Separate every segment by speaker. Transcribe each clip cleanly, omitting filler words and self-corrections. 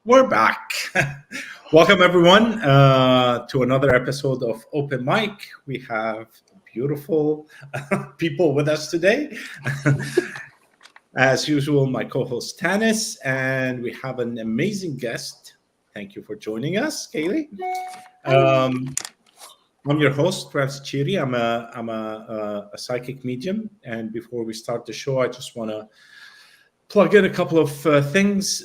Speaker 1: We're back. Welcome, everyone, to another episode of Open Mic. We have beautiful people with us today. As usual, my co-host Tanys, and we have an amazing guest. Thank you for joining us, Caleigh. I'm your host, Ramzi Cheety. I'm a psychic medium, and before we start the show, I just want to plug in a couple of things.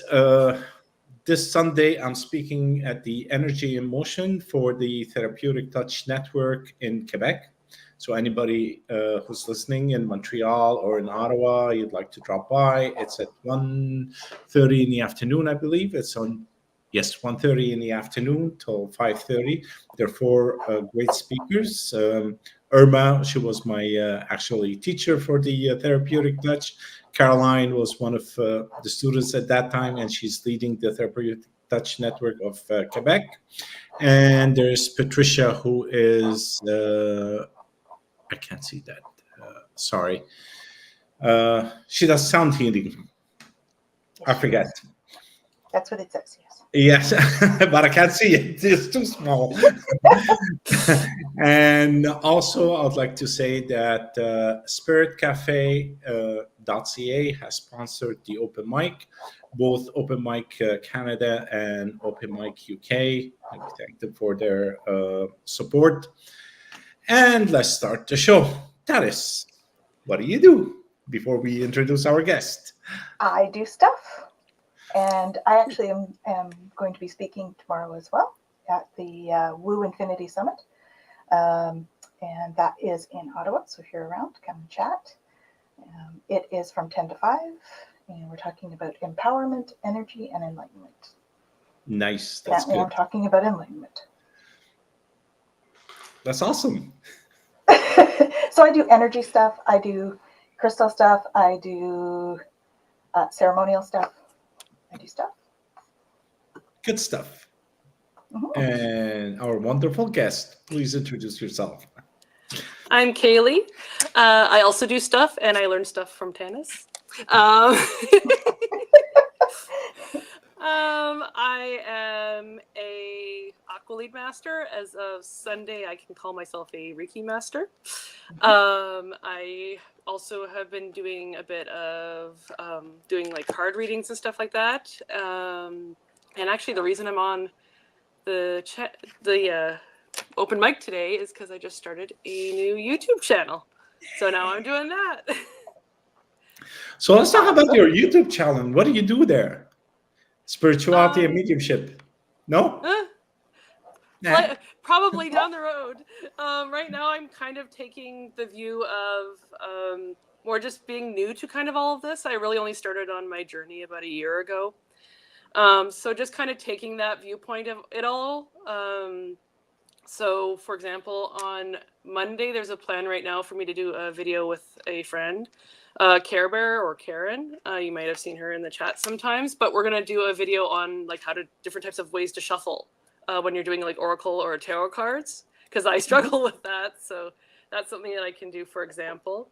Speaker 1: This Sunday, I'm speaking at the Energy in Motion for the Therapeutic Touch Network in Quebec. So anybody who's listening in Montreal or in Ottawa, you'd like to drop by, it's at 1:30 in the afternoon, I believe. It's on, 1:30 in the afternoon till 5:30. There are four great speakers. Irma, she was my actually teacher for the Therapeutic Touch. Caroline was one of the students at that time, and she's leading the Therapeutic Touch Network of Quebec. And there's Patricia, who is, I can't see that, sorry. She does sound healing. I forget.
Speaker 2: That's what it says, yes.
Speaker 1: Yes, but I can't see it. It's too small. And also, I would like to say that spiritcafe.ca has sponsored the Open Mic, both Open Mic Canada and Open Mic UK. And we thank them for their support. And let's start the show. Tanys, what do you do before we introduce our guest?
Speaker 2: I do stuff. And I actually am going to be speaking tomorrow as well at the Woo Infinity Summit. And that is in Ottawa. So if you're around, come and chat. It is from 10 to 5. And we're talking about empowerment, energy, and enlightenment.
Speaker 1: Nice. That's good.
Speaker 2: I'm talking about enlightenment.
Speaker 1: That's awesome.
Speaker 2: So I do energy stuff. I do crystal stuff. I do ceremonial stuff. I do stuff.
Speaker 1: Good stuff.
Speaker 2: Mm-hmm.
Speaker 1: And our wonderful guest, please introduce yourself.
Speaker 3: I'm Caleigh. I also do stuff, and I learn stuff from Tanys. I am a Aqualead master. As of Sunday, I can call myself a Reiki master. I also have been doing a bit of doing like card readings and stuff like that. And actually, the reason I'm on the open mic today is because I just started a new YouTube channel. So now I'm doing that.
Speaker 1: So let's talk about your YouTube channel. What do you do there? Spirituality and mediumship. No?
Speaker 3: Nah. Probably down the road. Right now, I'm kind of taking the view of more just being new to kind of all of this. I really only started on my journey about a year ago. So just kind of taking that viewpoint of it all. So, for example, on Monday, there's a plan right now for me to do a video with a friend. Care Bear or Karen, you might have seen her in the chat sometimes, but we're going to do a video on like different types of ways to shuffle when you're doing like Oracle or Tarot cards, because I struggle with that. So that's something that I can do, for example.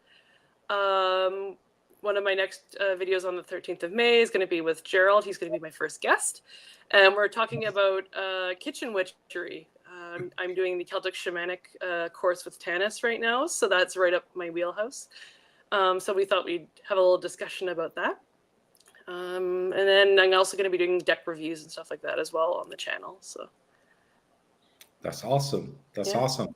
Speaker 3: One of my next videos on the 13th of May is going to be with Gerald. He's going to be my first guest. And we're talking about kitchen witchery. I'm doing the Celtic Shamanic course with Tanys right now, so that's right up my wheelhouse. So we thought we'd have a little discussion about that. And then I'm also going to be doing deck reviews and stuff like that as well on the channel. So
Speaker 1: that's awesome. That's awesome.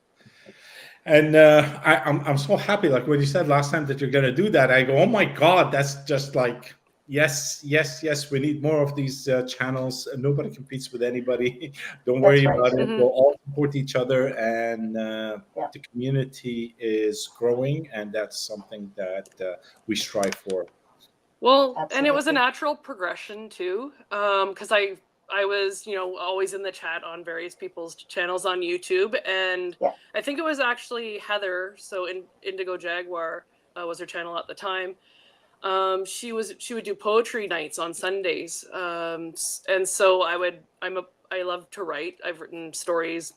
Speaker 1: And I'm so happy. Like when you said last time that you're going to do that, I go, oh my God, that's just like, yes. We need more of these channels. Nobody competes with anybody. Don't worry about it. We'll all support each other. And the community is growing. And that's something that we strive for.
Speaker 3: Well, absolutely. And it was a natural progression too. Because I was, always in the chat on various people's channels on YouTube. And I think it was actually Heather. So Indigo Jaguar was her channel at the time. She would do poetry nights on Sundays. And so I love to write. I've written stories,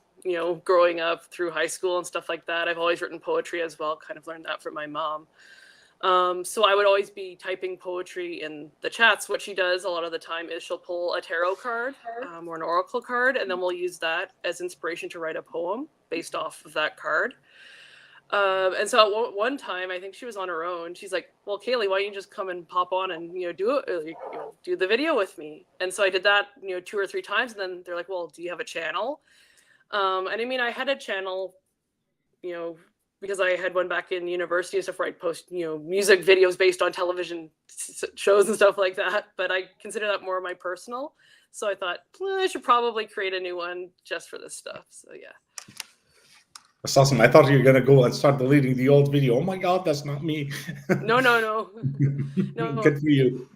Speaker 3: growing up through high school and stuff like that. I've always written poetry as well, kind of learned that from my mom. So I would always be typing poetry in the chats. What she does a lot of the time is she'll pull a tarot card or an oracle card, and then we'll use that as inspiration to write a poem based off of that card. And so at one time, I think she was on her own. She's like, "Well, Caleigh, why don't you just come and pop on and do the video with me?" And so I did that 2 or 3 times, and then they're like, "Well, do you have a channel?" And I mean, I had a channel, because I had one back in university and stuff where I'd post music videos based on television shows and stuff like that. But I consider that more my personal. So I thought, I should probably create a new one just for this stuff. So yeah.
Speaker 1: That's awesome. I thought you were going to go and start deleting the old video. Oh my God, that's not me.
Speaker 3: No. No.
Speaker 1: Good for you.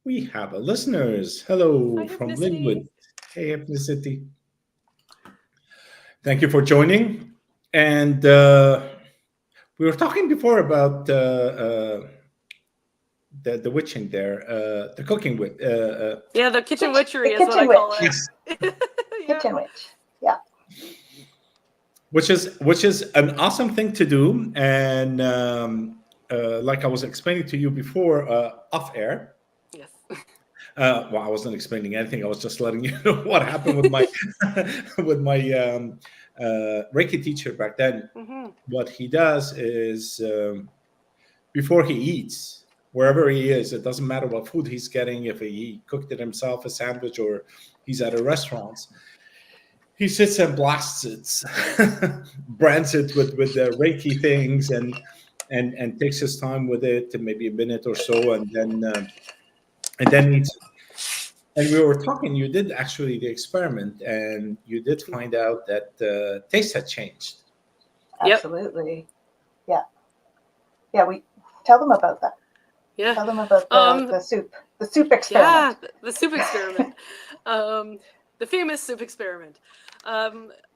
Speaker 1: We have a listeners. Hello.
Speaker 3: Hi,
Speaker 1: from
Speaker 3: Hypnicity.
Speaker 1: Linwood. Hey, Hypnicity. Thank you for joining. And we were talking before about the witching there, the cooking with.
Speaker 3: Yeah, the kitchen witchery
Speaker 2: the
Speaker 3: is what I call it.
Speaker 1: Yes.
Speaker 3: Yeah.
Speaker 2: Kitchen witch. Yeah.
Speaker 1: Which is an awesome thing to do, and like I was explaining to you before, off air.
Speaker 3: Yes.
Speaker 1: Well, I wasn't explaining anything. I was just letting you know what happened with my with my Reiki teacher back then.
Speaker 3: Mm-hmm.
Speaker 1: What he does is before he eats, wherever he is, it doesn't matter what food he's getting. If he cooked it himself, a sandwich, or he's at a restaurant. He sits and blasts it, brands it with the Reiki things, and takes his time with it, and maybe a minute or so, and then eats it. And we were talking. You did actually the experiment, and you did find out that the taste had changed.
Speaker 3: Yep.
Speaker 2: Absolutely. Yeah. Yeah. We tell them about that.
Speaker 3: Yeah.
Speaker 2: Tell them about the soup. The soup experiment.
Speaker 3: Yeah, the soup experiment. The famous soup experiment.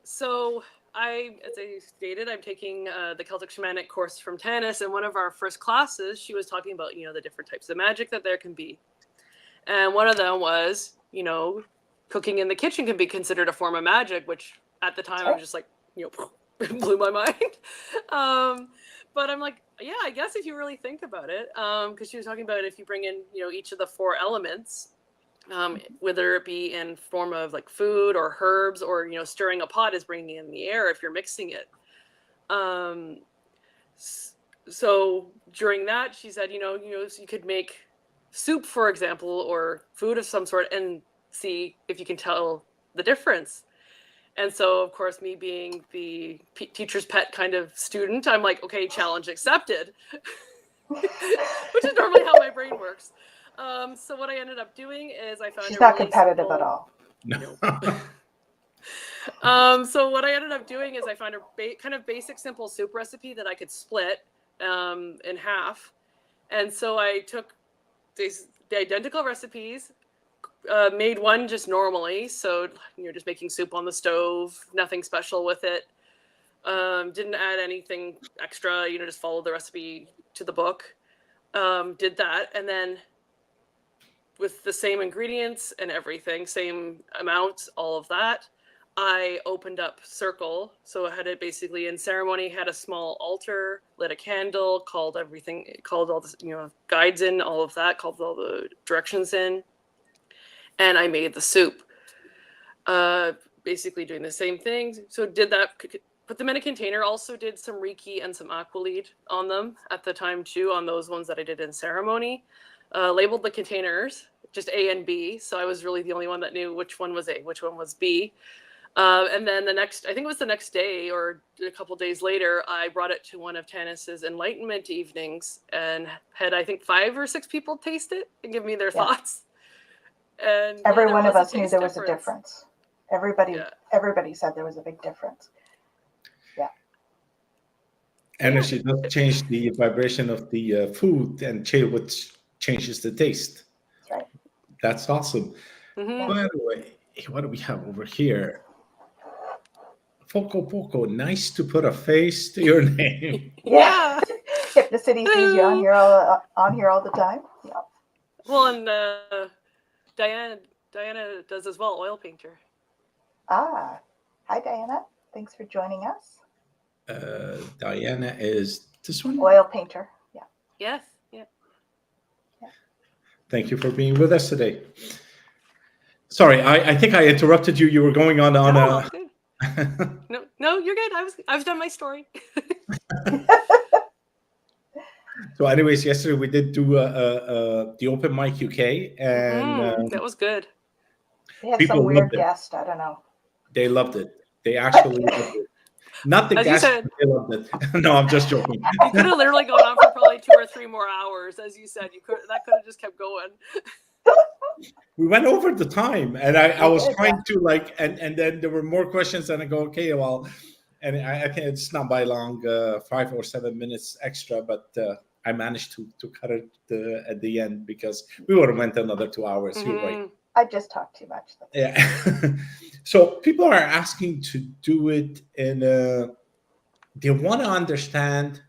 Speaker 3: So as I stated, I'm taking the Celtic Shamanic course from Tanys, and one of our first classes, she was talking about, the different types of magic that there can be. And one of them was, cooking in the kitchen can be considered a form of magic, which at the time I was just like, blew my mind. But I'm like, yeah, I guess if you really think about it, because she was talking about if you bring in, each of the 4 elements, whether it be in form of like food or herbs or, stirring a pot is bringing in the air if you're mixing it. So during that, she said, so you could make soup, for example, or food of some sort and see if you can tell the difference. And so, of course, me being the teacher's pet kind of student, I'm like, okay, challenge accepted, which is normally how my brain works. So what I ended up doing is I found
Speaker 2: She's not
Speaker 3: really
Speaker 2: competitive
Speaker 3: simple,
Speaker 2: at all.
Speaker 1: No.
Speaker 3: So what I ended up doing is I found a kind of basic, simple soup recipe that I could split in half. And so I took the identical recipes, made one just normally. So, just making soup on the stove, nothing special with it. Didn't add anything extra, just followed the recipe to the book. Did that. And then with the same ingredients and everything, same amounts, all of that, I opened up circle. So I had it basically in ceremony, had a small altar, lit a candle, called all the guides in, all of that, called all the directions in. And I made the soup, basically doing the same thing. So did that, put them in a container, also did some Reiki and some Aqualead on them at the time too, on those ones that I did in ceremony. Labeled the containers, just A and B. So I was really the only one that knew which one was A, which one was B. And then I think it was the next day or a couple days later, I brought it to one of Tanys's enlightenment evenings and had, I think, 5 or 6 people taste it and give me their thoughts. And
Speaker 2: every one of us knew there was a difference. Everybody said there was a big difference. Yeah.
Speaker 1: Energy does change the vibration of the food, and which changes the taste.
Speaker 2: That's right.
Speaker 1: That's awesome.
Speaker 3: Mm-hmm.
Speaker 1: By the way, what do we have over here? Poco, nice to put a face to your name.
Speaker 2: Yeah. Hypnicity sees you on here all the time. Yeah.
Speaker 3: Well, and Diana does as well, oil painter.
Speaker 2: Hi Diana. Thanks for joining us.
Speaker 1: Diana is This one?
Speaker 2: Oil painter. Yeah.
Speaker 3: Yes. Yeah.
Speaker 1: Thank you for being with us today. Sorry, I think I interrupted you. You were going on
Speaker 3: No,
Speaker 1: a.
Speaker 3: it's good. No, you're good. I've done my story.
Speaker 1: So, anyways, yesterday we did do the open mic UK, and
Speaker 3: that was good.
Speaker 2: They had
Speaker 1: people
Speaker 2: some weird
Speaker 1: loved it.
Speaker 2: guest. I don't know.
Speaker 1: They loved it. They actually loved it. Not the
Speaker 3: As you
Speaker 1: guests,
Speaker 3: said.
Speaker 1: but they loved it. No, I'm just joking.
Speaker 3: You could have literally gone on for probably 2 or 3 more hours, as you said. That could have just kept going.
Speaker 1: We went over the time, and I was
Speaker 2: did,
Speaker 1: trying to like, and then there were more questions, and I go, okay, well, and I think it's not by long, 5 or 7 minutes extra, but I managed to cut it at the end because we would have went another 2 hours. You're right.
Speaker 2: I just talked too much.
Speaker 1: Yeah. So people are asking to do it in they want to understand,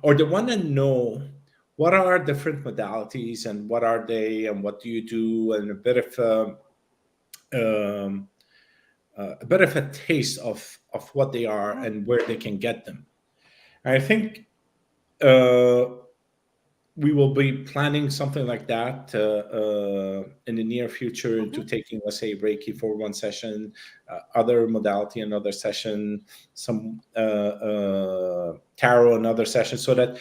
Speaker 1: or they want to know what are different modalities and what are they and what do you do, and a bit of a taste of what they are and where they can get them. I think we will be planning something like that in the near future into taking, let's say, Reiki for one session, other modality another session, some tarot another session, so that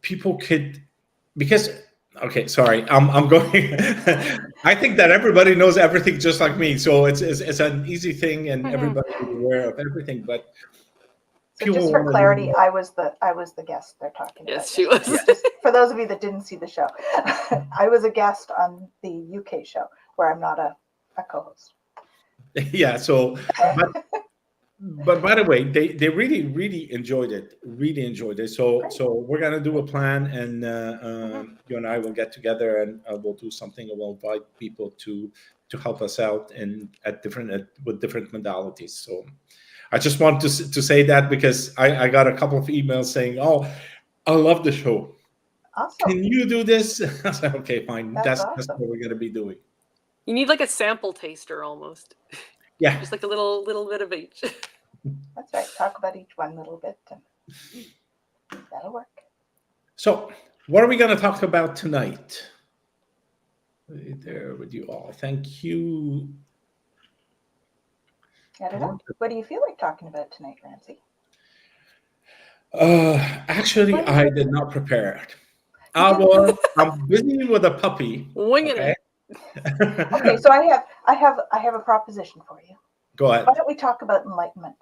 Speaker 1: people could, because okay, sorry, I'm going. I think that everybody knows everything just like me, so it's an easy thing, and everybody is aware of everything. But
Speaker 2: so just for clarity, I was the guest they're talking about.
Speaker 3: Yes, she was.
Speaker 2: Just for those of you that didn't see the show, I was a guest on the UK show where I'm not a co-host.
Speaker 1: Yeah. So, but by the way, they really enjoyed it. Really enjoyed it. So we're gonna do a plan, and you and I will get together, and we'll do something, and we'll invite people to help us out with different modalities. So I just want to say that because I got a couple of emails saying, "Oh, I love the show.
Speaker 2: Awesome.
Speaker 1: Can you do this?" I was like, "Okay, fine. That's
Speaker 2: awesome.
Speaker 1: what we're gonna be doing."
Speaker 3: You need like a sample taster almost.
Speaker 1: Yeah.
Speaker 3: Just like a little bit of each.
Speaker 2: That's right. Talk about each one a little bit, and that'll work.
Speaker 1: So, what are we going to talk about tonight? There with you all. Thank you.
Speaker 2: I don't know. What do you feel like talking about tonight, Ramzi?
Speaker 1: Actually, I did not prepare it. I'm busy with a puppy.
Speaker 3: Winging it.
Speaker 2: Okay, so I have a proposition for you.
Speaker 1: Go ahead.
Speaker 2: Why don't we talk about enlightenment?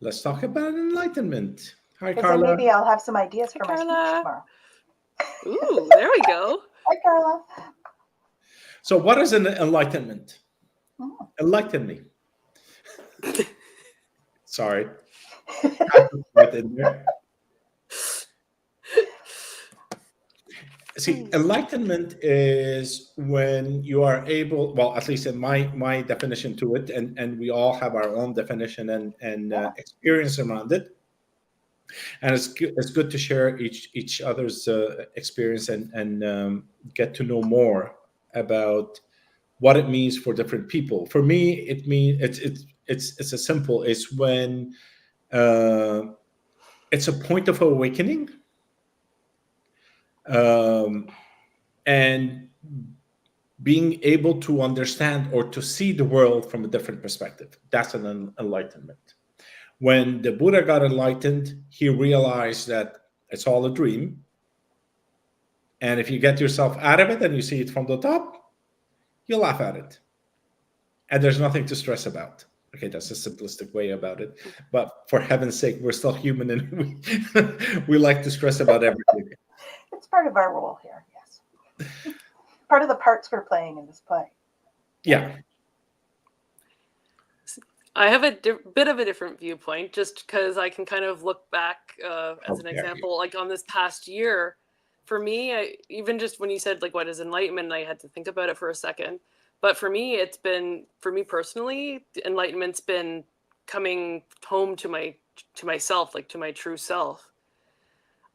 Speaker 1: Let's talk about enlightenment. Hi,
Speaker 2: Because
Speaker 1: Carla.
Speaker 2: then maybe I'll have some ideas for my speech
Speaker 3: Carla.
Speaker 2: tomorrow.
Speaker 3: Ooh, there we go.
Speaker 2: Hi, Carla.
Speaker 1: So, what is an enlightenment? Enlighten me. Sorry. See, enlightenment is when you are able, well, at least in my definition to it, and we all have our own definition and experience around it. And it's good to share each other's experience and get to know more about what it means for different people. For me, it means it's a simple. It's when it's a point of awakening, and being able to understand or to see the world from a different perspective. That's an enlightenment. When the Buddha got enlightened, he realized that it's all a dream. And if you get yourself out of it and you see it from the top, you laugh at it. And there's nothing to stress about. Okay, that's a simplistic way about it. But for heaven's sake, we're still human and we like to stress about everything.
Speaker 2: It's part of our role here, yes. Part of the parts we're playing in this play.
Speaker 1: Yeah.
Speaker 3: I have a bit of a different viewpoint, just because I can kind of look back as an example, like on this past year. For me, even just when you said like what is enlightenment, I had to think about it for a second. But for me, it's been, for me personally, enlightenment's been coming home to myself, like to my true self.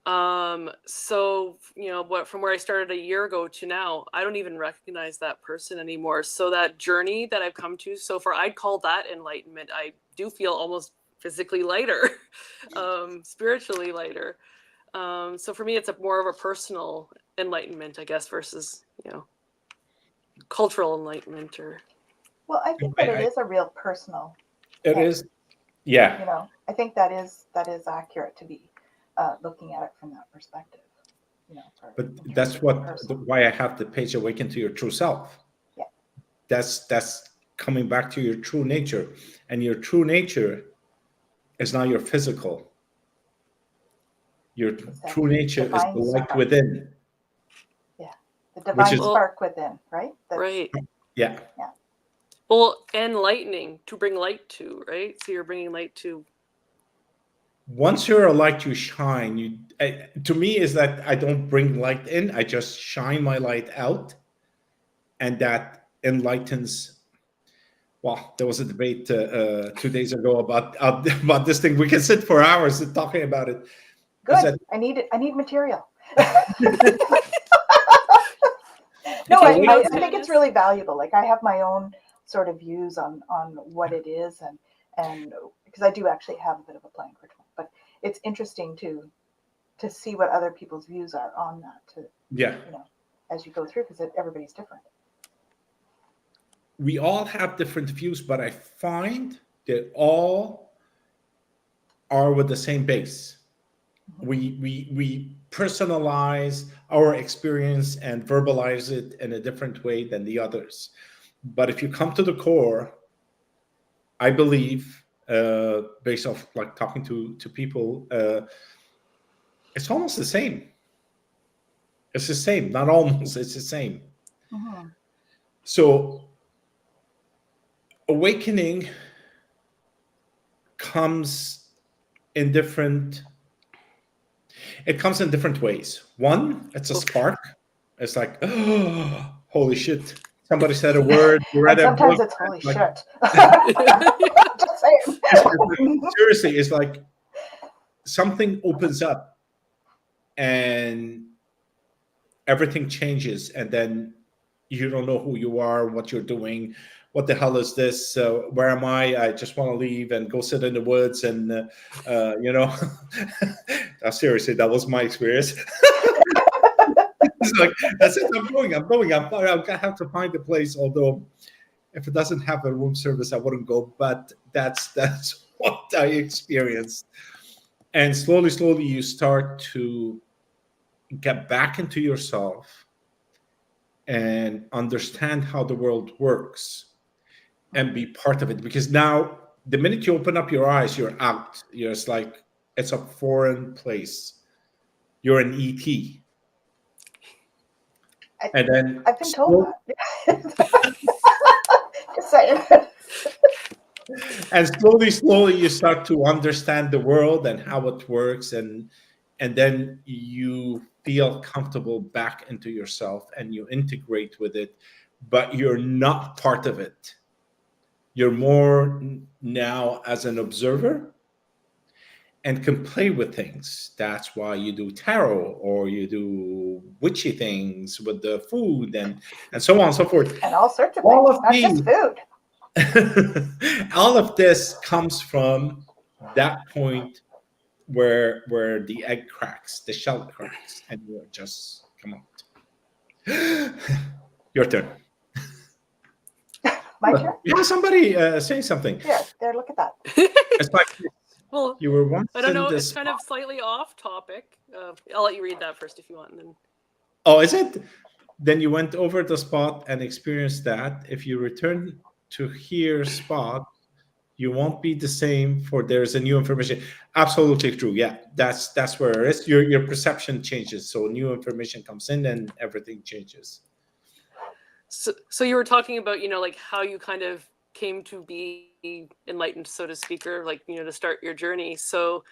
Speaker 3: So, you know, from where I started a year ago to now, I don't even recognize that person anymore. So that journey that I've come to so far, I'd call that enlightenment. I do feel almost physically lighter, spiritually lighter. So for me, it's more of a personal enlightenment, I guess, versus, cultural enlightenment or.
Speaker 2: Well, I think that it is a real personal.
Speaker 1: It is, yeah.
Speaker 2: I think that is accurate to be looking at it from that perspective.
Speaker 1: But that's why I have the page Awaken to Your True Self.
Speaker 2: Yeah.
Speaker 1: That's coming back to your true nature, and your true nature is not your physical. Your true nature is the light within.
Speaker 2: Yeah, the divine spark within, right?
Speaker 3: Right.
Speaker 1: Yeah.
Speaker 2: Yeah.
Speaker 3: Well, enlightening, to bring light to, right? So you're bringing light to.
Speaker 1: Once you're a light, you shine. To me, is that I don't bring light in. I just shine my light out, and that enlightens. Well, there was a debate 2 days ago about this thing. We can sit for hours talking about it.
Speaker 2: Good. I need material. No, I think it's really valuable. Like, I have my own sort of views on what it is, and because I do actually have a bit of a plank ritual, but it's interesting to see what other people's views are on that. As you go through, because everybody's different.
Speaker 1: We all have different views, but I find that all are with the same base. We personalize our experience and verbalize it in a different way than the others. But if you come to the core, I believe, based off like talking to people, it's almost the same. It's the same, not almost, it's the same.
Speaker 2: Mm-hmm.
Speaker 1: So awakening comes in different ways. One, it's a spark. It's like, oh, holy shit. Somebody said a word. You read
Speaker 2: and sometimes
Speaker 1: book,
Speaker 2: it's holy
Speaker 1: like,
Speaker 2: shit. Just saying.
Speaker 1: Seriously, it's like something opens up and everything changes, and then you don't know who you are, what you're doing. What the hell is this? Where am I? I just want to leave and go sit in the woods. And, seriously, that was my experience. It's like, that's it. I'm going. I have to find a place. Although if it doesn't have a room service, I wouldn't go. But that's what I experienced. And slowly, you start to get back into yourself and understand how the world works and be part of it. Because now, the minute you open up your eyes, you're out. It's like, it's a foreign place. You're an ET. And then
Speaker 2: I've been told that. Just saying.
Speaker 1: And slowly you start to understand the world and how it works, and then you feel comfortable back into yourself and you integrate with it, but you're not part of it. You're more now as an observer and can play with things. That's why you do tarot, or you do witchy things with the food and so on and so forth.
Speaker 2: And all sorts of things, not just food.
Speaker 1: All of this comes from that point where the egg cracks, the shell cracks, and you're just, come on. Your turn.
Speaker 2: My turn?
Speaker 1: Yeah, somebody say something.
Speaker 2: Yeah, there, look at that.
Speaker 1: It's like,
Speaker 3: well,
Speaker 1: you were once
Speaker 3: I don't know, it's
Speaker 1: spot.
Speaker 3: kind of slightly off topic. I'll let you read that first if you want. And then.
Speaker 1: Oh, is it? Then you went over the spot and experienced that. If you return to here spot, you won't be the same, for there's a new information. Absolutely true. Yeah, that's where it is. Your perception changes, so new information comes in and everything changes.
Speaker 3: So you were talking about, like how you kind of came to be enlightened, so to speak, or like, to start your journey. So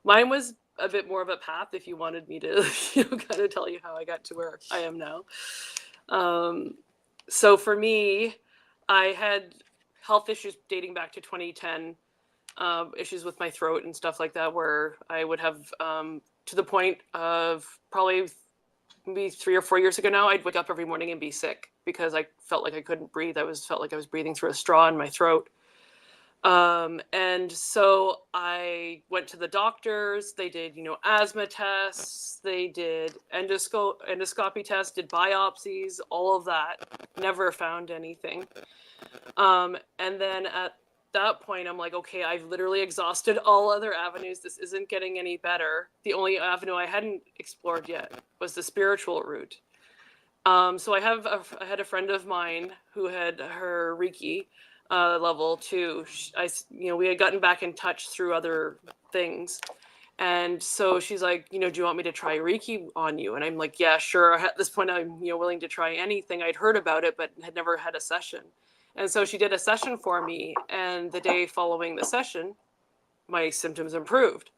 Speaker 3: mine was a bit more of a path, if you wanted me to kind of tell you how I got to where I am now. So for me, I had health issues dating back to 2010, issues with my throat and stuff like that, where I would have, to the point of probably maybe 3 or 4 years ago now, I'd wake up every morning and be sick because I felt like I couldn't breathe. Felt like I was breathing through a straw in my throat. And so I went to the doctors. They did, asthma tests. They did endoscopy tests, did biopsies, all of that. Never found anything. And then at that point, I'm like, okay, I've literally exhausted all other avenues. This isn't getting any better. The only avenue I hadn't explored yet was the spiritual route. So I had a friend of mine who had her Reiki level 2. We had gotten back in touch through other things. And so she's like, do you want me to try Reiki on you? And I'm like, yeah, sure. At this point, I'm willing to try anything. I'd heard about it, but had never had a session. And so she did a session for me. And the day following the session, my symptoms improved.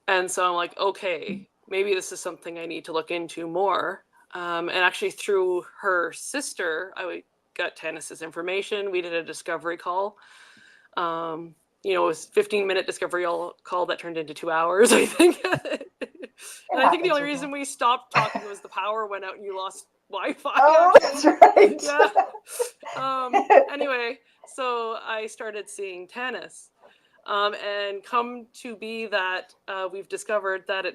Speaker 3: And so I'm like, okay, maybe this is something I need to look into more. And actually through her sister, I got Tanys's information. We did a discovery call. It was 15-minute discovery call that turned into 2 hours, I think. And I think the only reason we stopped talking was the power went out and you lost Wi-Fi.
Speaker 2: Oh, that's right.
Speaker 3: Yeah. Anyway, so I started seeing Tanys. And come to be that we've discovered that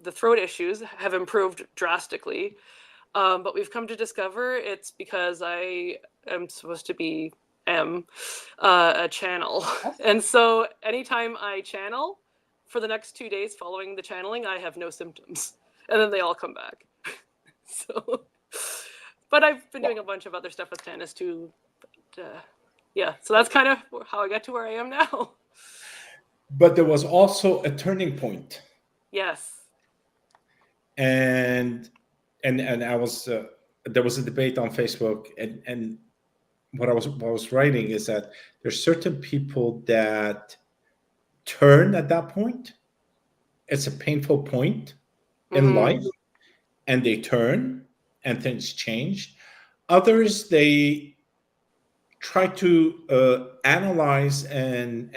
Speaker 3: the throat issues have improved drastically. But we've come to discover it's because I am supposed to be a channel. And so anytime I channel, for the next 2 days following the channeling, I have no symptoms. And then they all come back. So, but I've been doing a bunch of other stuff with Tanys too. But, so that's kind of how I got to where I am now.
Speaker 1: But there was also a turning point.
Speaker 3: Yes.
Speaker 1: And I was there was a debate on Facebook, and what I was writing is that there's certain people that turn at that point. It's a painful point in life, and they turn and things change. Others, they try to analyze and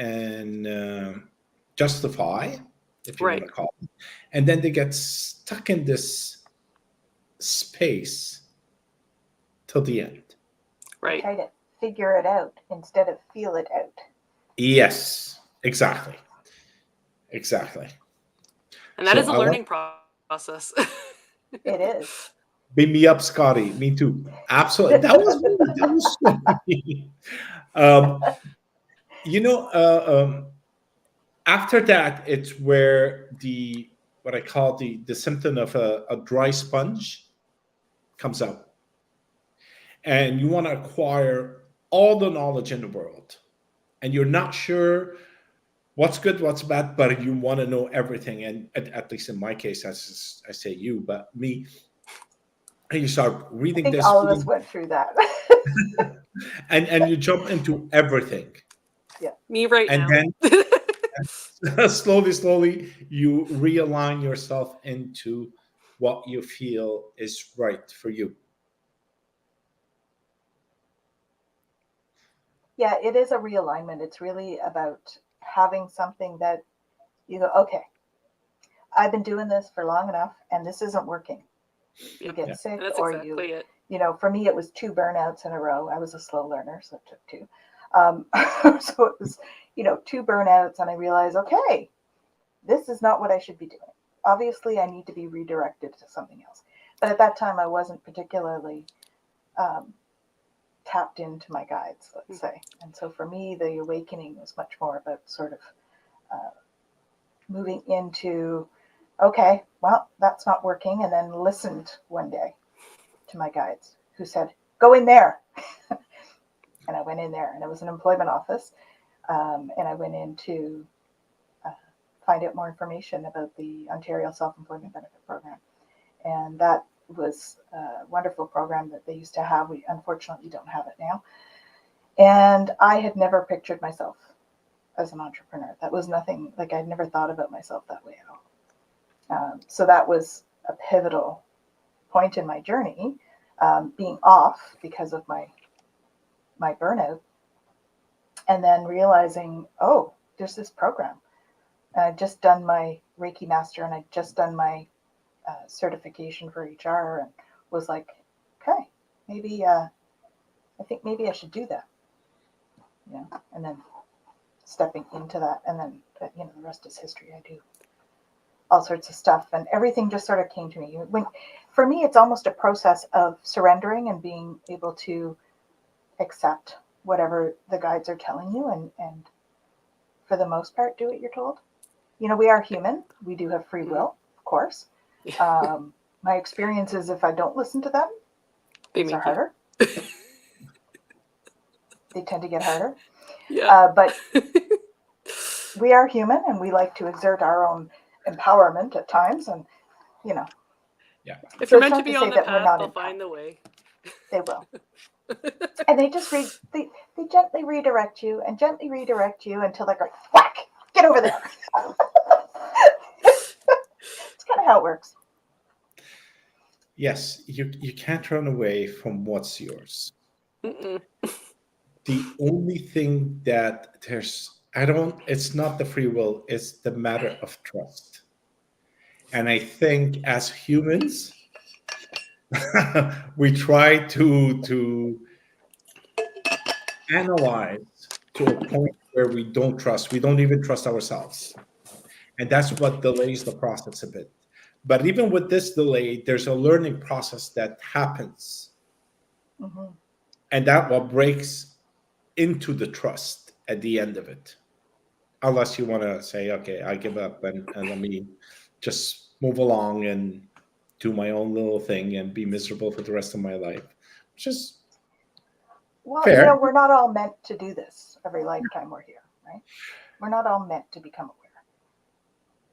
Speaker 1: justify, if you want to call it, and then they get stuck in this space till the end.
Speaker 3: Right.
Speaker 2: Try to figure it out instead of feel it out.
Speaker 1: Yes, exactly.
Speaker 3: And that is a learning process.
Speaker 2: It is.
Speaker 1: Beam me up, Scotty. Me too. Absolutely. That was me. That was me. After that, it's where what I call the symptom of a dry sponge comes out. And you want to acquire all the knowledge in the world. And you're not sure what's good, what's bad, but you want to know everything. And at least in my case, I say you, but me, and you start reading this.
Speaker 2: All of us went through that.
Speaker 1: and you jump into everything.
Speaker 2: Yeah.
Speaker 3: Me right now.
Speaker 1: And then slowly, you realign yourself into what you feel is right for you.
Speaker 2: Yeah, it is a realignment. It's really about having something that you go, okay, I've been doing this for long enough and this isn't working. You get sick,
Speaker 3: that's
Speaker 2: or
Speaker 3: exactly it.
Speaker 2: For me, it was 2 burnouts in a row. I was a slow learner, so it took 2. So it was, 2 burnouts, and I realized, okay, this is not what I should be doing. Obviously, I need to be redirected to something else. But at that time, I wasn't particularly tapped into my guides, let's say. And so for me, the awakening was much more about sort of moving into, okay, well, that's not working. And then listened one day to my guides who said, go in there. And I went in there, and it was an employment office. And I went in to find out more information about the Ontario Self-Employment Benefit Program. And that was a wonderful program that they used to have. We unfortunately don't have it now. And I had never pictured myself as an entrepreneur. That was nothing, like I'd never thought about myself that way at all. So that was a pivotal point in my journey, being off because of my burnout, and then realizing, oh, there's this program. And I'd just done my Reiki Master, and I'd just done my certification for HR, and was like, okay, maybe I think maybe I should do that. And then stepping into that. And then, the rest is history. I do all sorts of stuff, and everything just sort of came to me. For me, it's almost a process of surrendering and being able to accept whatever the guides are telling you, and for the most part, do what you're told. We are human. We do have free will, of course. My experience is if I don't listen to them, things are harder. They tend to get harder.
Speaker 3: Yeah.
Speaker 2: But we are human, and we like to exert our own empowerment at times, and
Speaker 1: Yeah.
Speaker 3: If
Speaker 2: So
Speaker 3: you're
Speaker 2: it's
Speaker 3: meant to
Speaker 2: not
Speaker 3: be
Speaker 2: to
Speaker 3: on
Speaker 2: say
Speaker 3: the
Speaker 2: that we're
Speaker 3: path,
Speaker 2: not
Speaker 3: they'll
Speaker 2: empowered.
Speaker 3: find the way.
Speaker 2: They will. And they just they gently redirect you and gently redirect you until they go, whack, get over there. It's kind of how it works.
Speaker 1: Yes, you can't run away from what's yours.
Speaker 3: Mm-mm.
Speaker 1: The only thing that it's not the free will, it's the matter of trust. And I think as humans, we try to analyze to a point where we don't trust. We don't even trust ourselves. And that's what delays the process a bit. But even with this delay, there's a learning process that happens.
Speaker 2: Mm-hmm.
Speaker 1: And that what breaks into the trust at the end of it. Unless you want to say, okay, I give up and let me just move along and do my own little thing and be miserable for the rest of my life. Which is
Speaker 2: Well,
Speaker 1: fair.
Speaker 2: we're not all meant to do this every lifetime we're here, right? We're not all meant to become aware.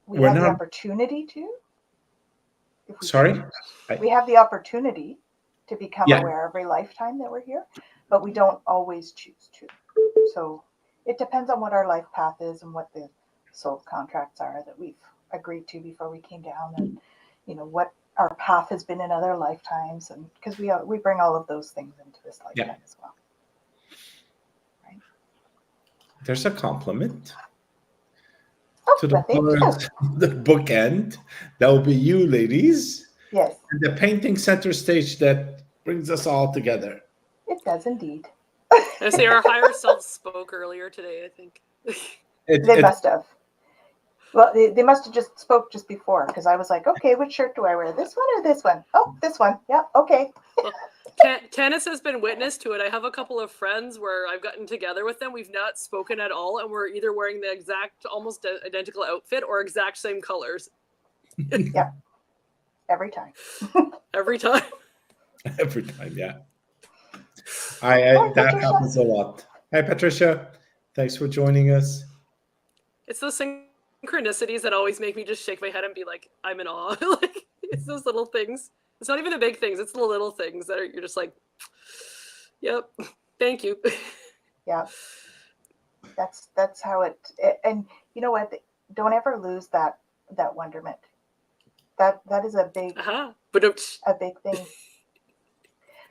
Speaker 2: We
Speaker 1: We're
Speaker 2: have the
Speaker 1: not.
Speaker 2: opportunity to. If we
Speaker 1: Sorry?
Speaker 2: choose. We have the opportunity to become
Speaker 1: Yeah.
Speaker 2: aware every lifetime that we're here, but we don't always choose to. So it depends on what our life path is and what the soul contracts are that we've agreed to before we came down, and what our path has been in other lifetimes, and because we bring all of those things into this lifetime as well. Right?
Speaker 1: There's a compliment
Speaker 2: Oh,
Speaker 1: to the
Speaker 2: thank you.
Speaker 1: words, the bookend. That will be you, ladies.
Speaker 2: Yes,
Speaker 1: And the painting center stage that brings us all together.
Speaker 2: it does indeed.
Speaker 3: I say our higher selves spoke earlier today, I think.
Speaker 2: They must have. Well, they must have just spoke just before, because I was like, okay, which shirt do I wear? This one or this one? Oh, this one. Yeah, okay.
Speaker 3: Well, Tanys has been witness to it. I have a couple of friends where I've gotten together with them. We've not spoken at all, and we're either wearing the exact, almost identical outfit or exact same colors.
Speaker 2: Yeah. Every time.
Speaker 3: Every time.
Speaker 1: Every time, yeah.
Speaker 2: Hi,
Speaker 1: That
Speaker 2: Patricia.
Speaker 1: happens a lot. Hi, Patricia. Thanks for joining us.
Speaker 3: It's those synchronicities that always make me just shake my head and be like, I'm in awe. Like, it's those little things. It's not even the big things. It's the little things that you're just like, yep, thank you.
Speaker 2: Yeah. That's how it, and you know what? Don't ever lose that wonderment. That is a big,
Speaker 3: But
Speaker 2: a big thing,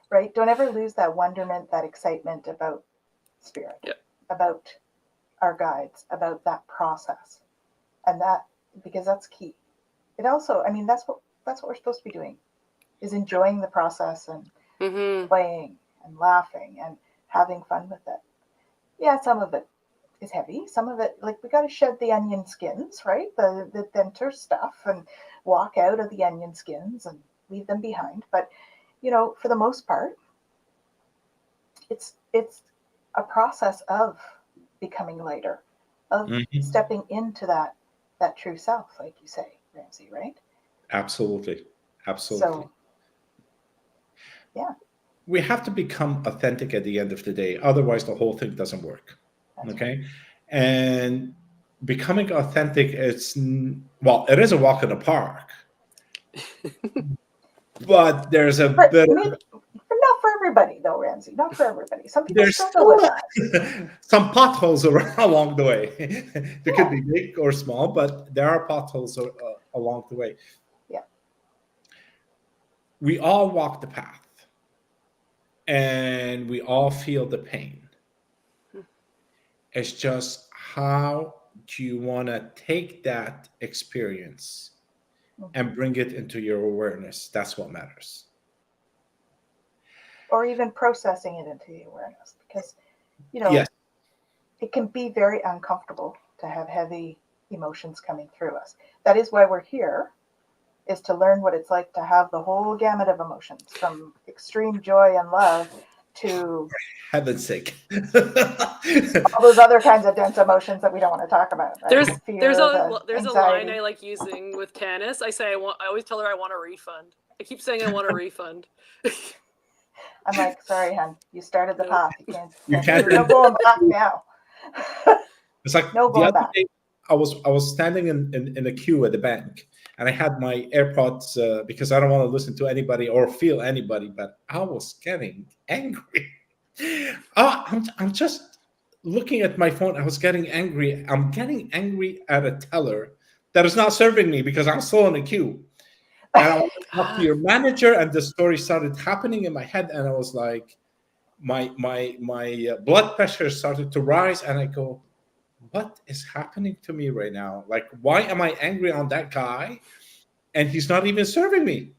Speaker 2: right? Don't ever lose that wonderment, that excitement about spirit, about our guides, about that process, and that, because that's key. It also, I mean, that's what we're supposed to be doing, is enjoying the process and playing and laughing and having fun with it. Yeah, some of it is heavy. Some of it, like, we got to shed the onion skins, right? The center stuff, and walk out of the onion skins and leave them behind. But for the most part, it's a process of becoming lighter, of stepping into that true self, like you say, Ramzi, right?
Speaker 1: Absolutely.
Speaker 2: So, yeah.
Speaker 1: We have to become authentic at the end of the day. Otherwise, the whole thing doesn't work.
Speaker 2: That's
Speaker 1: Okay.
Speaker 2: right.
Speaker 1: And becoming authentic, it is a walk in the park. But there's a bit.
Speaker 2: Not for everybody, though, Ramzi. Not for everybody. Some people
Speaker 1: There's
Speaker 2: struggle with that.
Speaker 1: some potholes along the way. They could be big or small, but there are potholes along the way.
Speaker 2: Yeah.
Speaker 1: We all walk the path, and we all feel the pain. It's just, how do you want to take that experience and bring it into your awareness? That's what matters.
Speaker 2: Or even processing it into the awareness, because
Speaker 1: Yes.
Speaker 2: it can be very uncomfortable to have heavy emotions coming through us. That is why we're here, is to learn what it's like to have the whole gamut of emotions, from extreme joy and love to
Speaker 1: Heaven's sake.
Speaker 2: all those other kinds of dense emotions that we don't want to talk about. Right?
Speaker 3: There's
Speaker 2: Fear,
Speaker 3: a line
Speaker 2: anxiety.
Speaker 3: I like using with Tanys. I always tell her I want a refund. I keep saying I want a refund.
Speaker 2: I'm like, sorry, hon, you started the path.
Speaker 1: You can't.
Speaker 2: No going back now.
Speaker 1: It's like
Speaker 2: No
Speaker 1: the
Speaker 2: going
Speaker 1: other
Speaker 2: back.
Speaker 1: day, I was standing in a queue at the bank, and I had my AirPods because I don't want to listen to anybody or feel anybody, but I was getting angry. I'm just looking at my phone. I was getting angry. I'm getting angry at a teller that is not serving me because I'm still in the queue. And I want to talk to your manager, and the story started happening in my head, and I was like, my blood pressure started to rise, and I go, what is happening to me right now? Like, why am I angry on that guy, and he's not even serving me?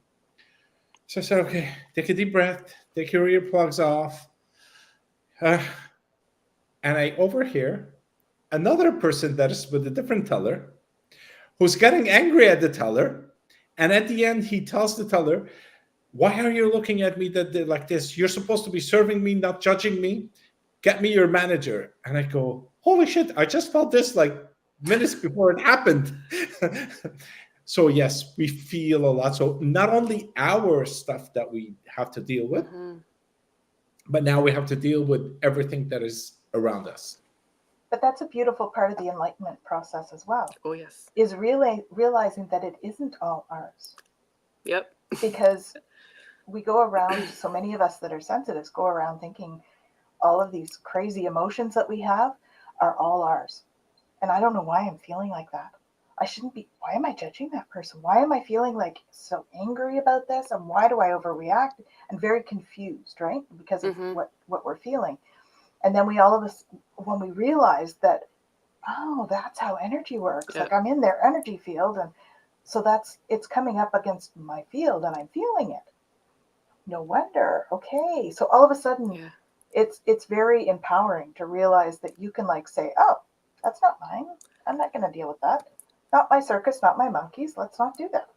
Speaker 1: So I said, okay, take a deep breath, take your earplugs off, and I overhear another person that is with a different teller who's getting angry at the teller. And at the end, he tells the teller, why are you looking at me like this? You're supposed to be serving me, not judging me. Get me your manager. And I go, holy shit, I just felt this like minutes before it happened. So yes, we feel a lot. So not only our stuff that we have to deal with, but now we have to deal with everything that is around us.
Speaker 2: But that's a beautiful part of the enlightenment process as well.
Speaker 3: Oh, yes.
Speaker 2: Is really realizing that it isn't all ours.
Speaker 3: Yep.
Speaker 2: Because we go around, so many of us that are sensitives go around thinking all of these crazy emotions that we have are all ours. And I don't know why I'm feeling like that. I shouldn't be. Why am I judging that person? Why am I feeling like so angry about this? And why do I overreact? And very confused, right? Because of what we're feeling. And then we all of us, when we realize that, oh, that's how energy works.
Speaker 3: Yeah.
Speaker 2: Like I'm in their energy field. And so it's coming up against my field and I'm feeling it. No wonder. Okay. So all of a sudden it's very empowering to realize that you can like say, oh, that's not mine. I'm not going to deal with that. Not my circus, not my monkeys. Let's not do that.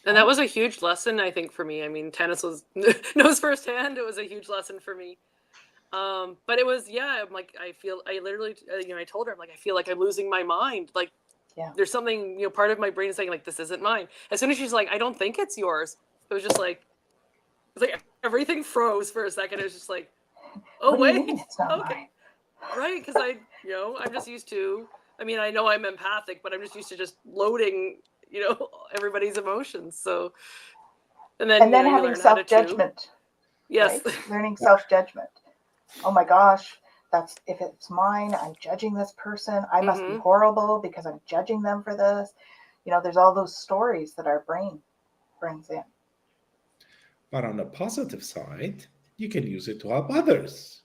Speaker 3: And that was a huge lesson, I think, for me. I mean, Tanys knows firsthand. It was a huge lesson for me. But it was, I'm like, I literally, I told her, I'm like, I feel like I'm losing my mind. Like, there's something, part of my brain is saying, like, this isn't mine. As soon as she's like, I don't think it's yours. It was just like, everything froze for a second. It was just like, oh,
Speaker 2: what
Speaker 3: wait.
Speaker 2: do you mean it's not mine?
Speaker 3: Right. Because I'm just used to, I know I'm empathic, but I'm just used to just loading, everybody's emotions. So, and then
Speaker 2: having self-judgment.
Speaker 3: Yes.
Speaker 2: Right? Learning self-judgment. Oh my gosh, if it's mine, I'm judging this person. I must be horrible because I'm judging them for this. There's all those stories that our brain brings in.
Speaker 1: But on the positive side, you can use it to help others.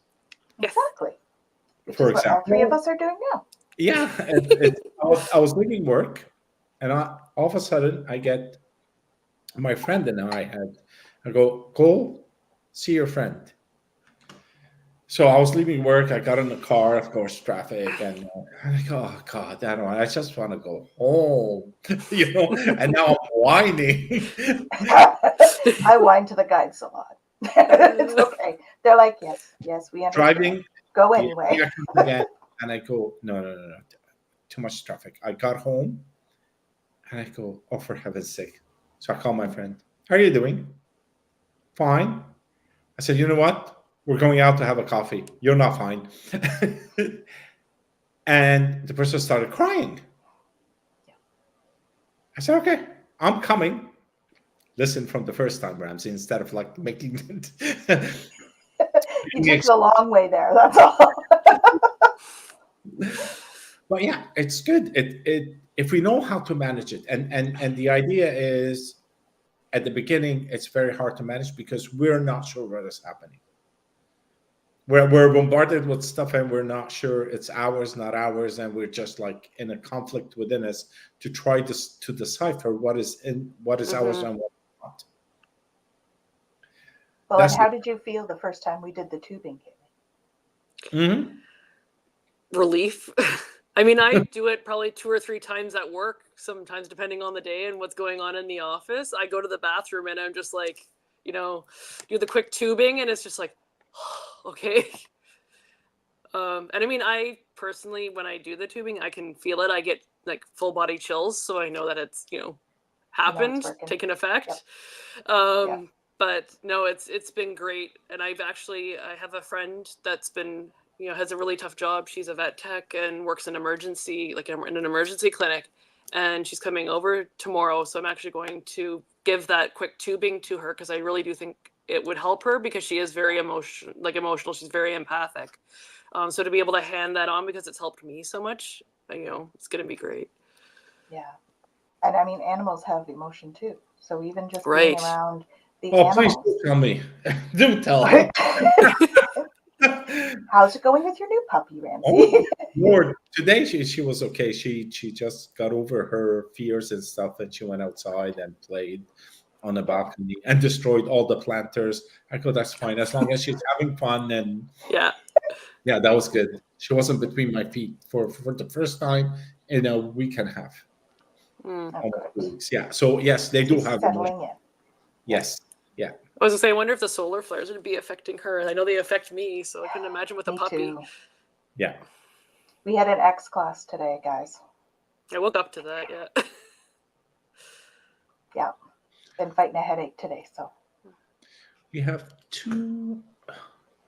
Speaker 2: Exactly. Which
Speaker 1: For
Speaker 2: is
Speaker 1: example,
Speaker 2: what all three of us are doing now.
Speaker 1: Yeah, I was leaving work, and all of a sudden I get my friend and I go see your friend. So I was leaving work. I got in the car, of course, traffic, and I go, oh God, I just want to go home, And now I'm whining.
Speaker 2: I whine to the guides a lot. It's okay. They're like, yes, we understand.
Speaker 1: Driving,
Speaker 2: go anyway.
Speaker 1: Again, and I go, no, too much traffic. I got home, and I go, oh, for heaven's sake! So I call my friend. How are you doing? Fine. I said, you know what? We're going out to have a coffee. You're not fine. And the person started crying. I said, okay, I'm coming. Listen from the first time, Ramzi, instead of like making it.
Speaker 2: You took the long way there. That's all.
Speaker 1: But yeah, it's good. It if we know how to manage it, and the idea is at the beginning, it's very hard to manage because we're not sure what is happening. We're bombarded with stuff and we're not sure it's ours, not ours, and we're just like in a conflict within us to try to decipher what is ours and what is not.
Speaker 2: Well, and how did you feel the first time we did the tubing?
Speaker 3: relief. I mean, I do it probably 2 or 3 times at work, sometimes depending on the day and what's going on in the office. I go to the bathroom and I'm just like, you know, do the quick tubing, and it's just like, okay. And I mean, I personally, when I do the tubing, I can feel it. I get like full body chills, so I know that it's, you know, happened, taken effect.
Speaker 2: Yep.
Speaker 3: But no, it's been great. And I have a friend that's been, you know, has a really tough job. She's a vet tech and works in emergency, like in an emergency clinic. And she's coming over tomorrow. So I'm actually going to give that quick tubing to her, because I really do think it would help her, because she is very emotional. She's very empathic. So to be able to hand that on, because it's helped me so much, you know, it's going to be great.
Speaker 2: Yeah. And I mean, animals have emotion too. So even just
Speaker 3: Right.
Speaker 2: being around the
Speaker 1: Oh,
Speaker 2: animals.
Speaker 1: please don't tell me. Do tell.
Speaker 2: How's it going with your new puppy, Ramzi?
Speaker 1: Oh, Lord. Today she was okay. She just got over her fears and stuff, and she went outside and played on the balcony and destroyed all the planters. I go, that's fine, as long as she's having fun. And
Speaker 3: Yeah,
Speaker 1: that was good. She wasn't between my feet for the first time in a week and a half. Almost 2 weeks. Yeah. So yes, they do have
Speaker 2: settling in.
Speaker 1: Yes. Yeah.
Speaker 3: I was gonna say, I wonder if the solar flares would be affecting her. I know they affect me, so I couldn't imagine with a puppy.
Speaker 2: Too.
Speaker 1: Yeah.
Speaker 2: We had an X class today, guys.
Speaker 3: I woke up to that. Yeah.
Speaker 2: Yeah. Been fighting a headache today, so.
Speaker 1: We have 2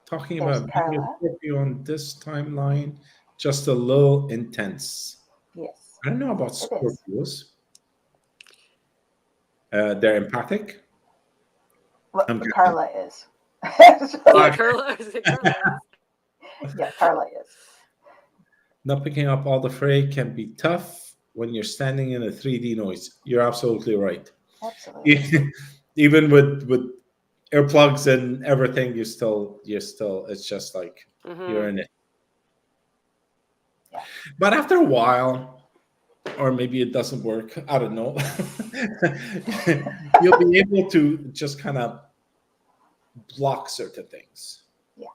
Speaker 1: talking
Speaker 2: There's
Speaker 1: about
Speaker 2: Carla.
Speaker 1: on this timeline, just a little intense.
Speaker 2: Yes.
Speaker 1: I don't know about Scorpios. They're empathic.
Speaker 2: Well, Carla is.
Speaker 3: Carla is.
Speaker 2: Yeah, Carla is.
Speaker 1: Not picking up all the fray can be tough when you're standing in a 3D noise. You're absolutely right.
Speaker 2: Absolutely.
Speaker 1: Even with earplugs and everything, you're still. It's just like you're in it.
Speaker 2: Yeah.
Speaker 1: But after a while, or maybe it doesn't work, I don't know. You'll be able to just kind of block certain things.
Speaker 2: Yeah.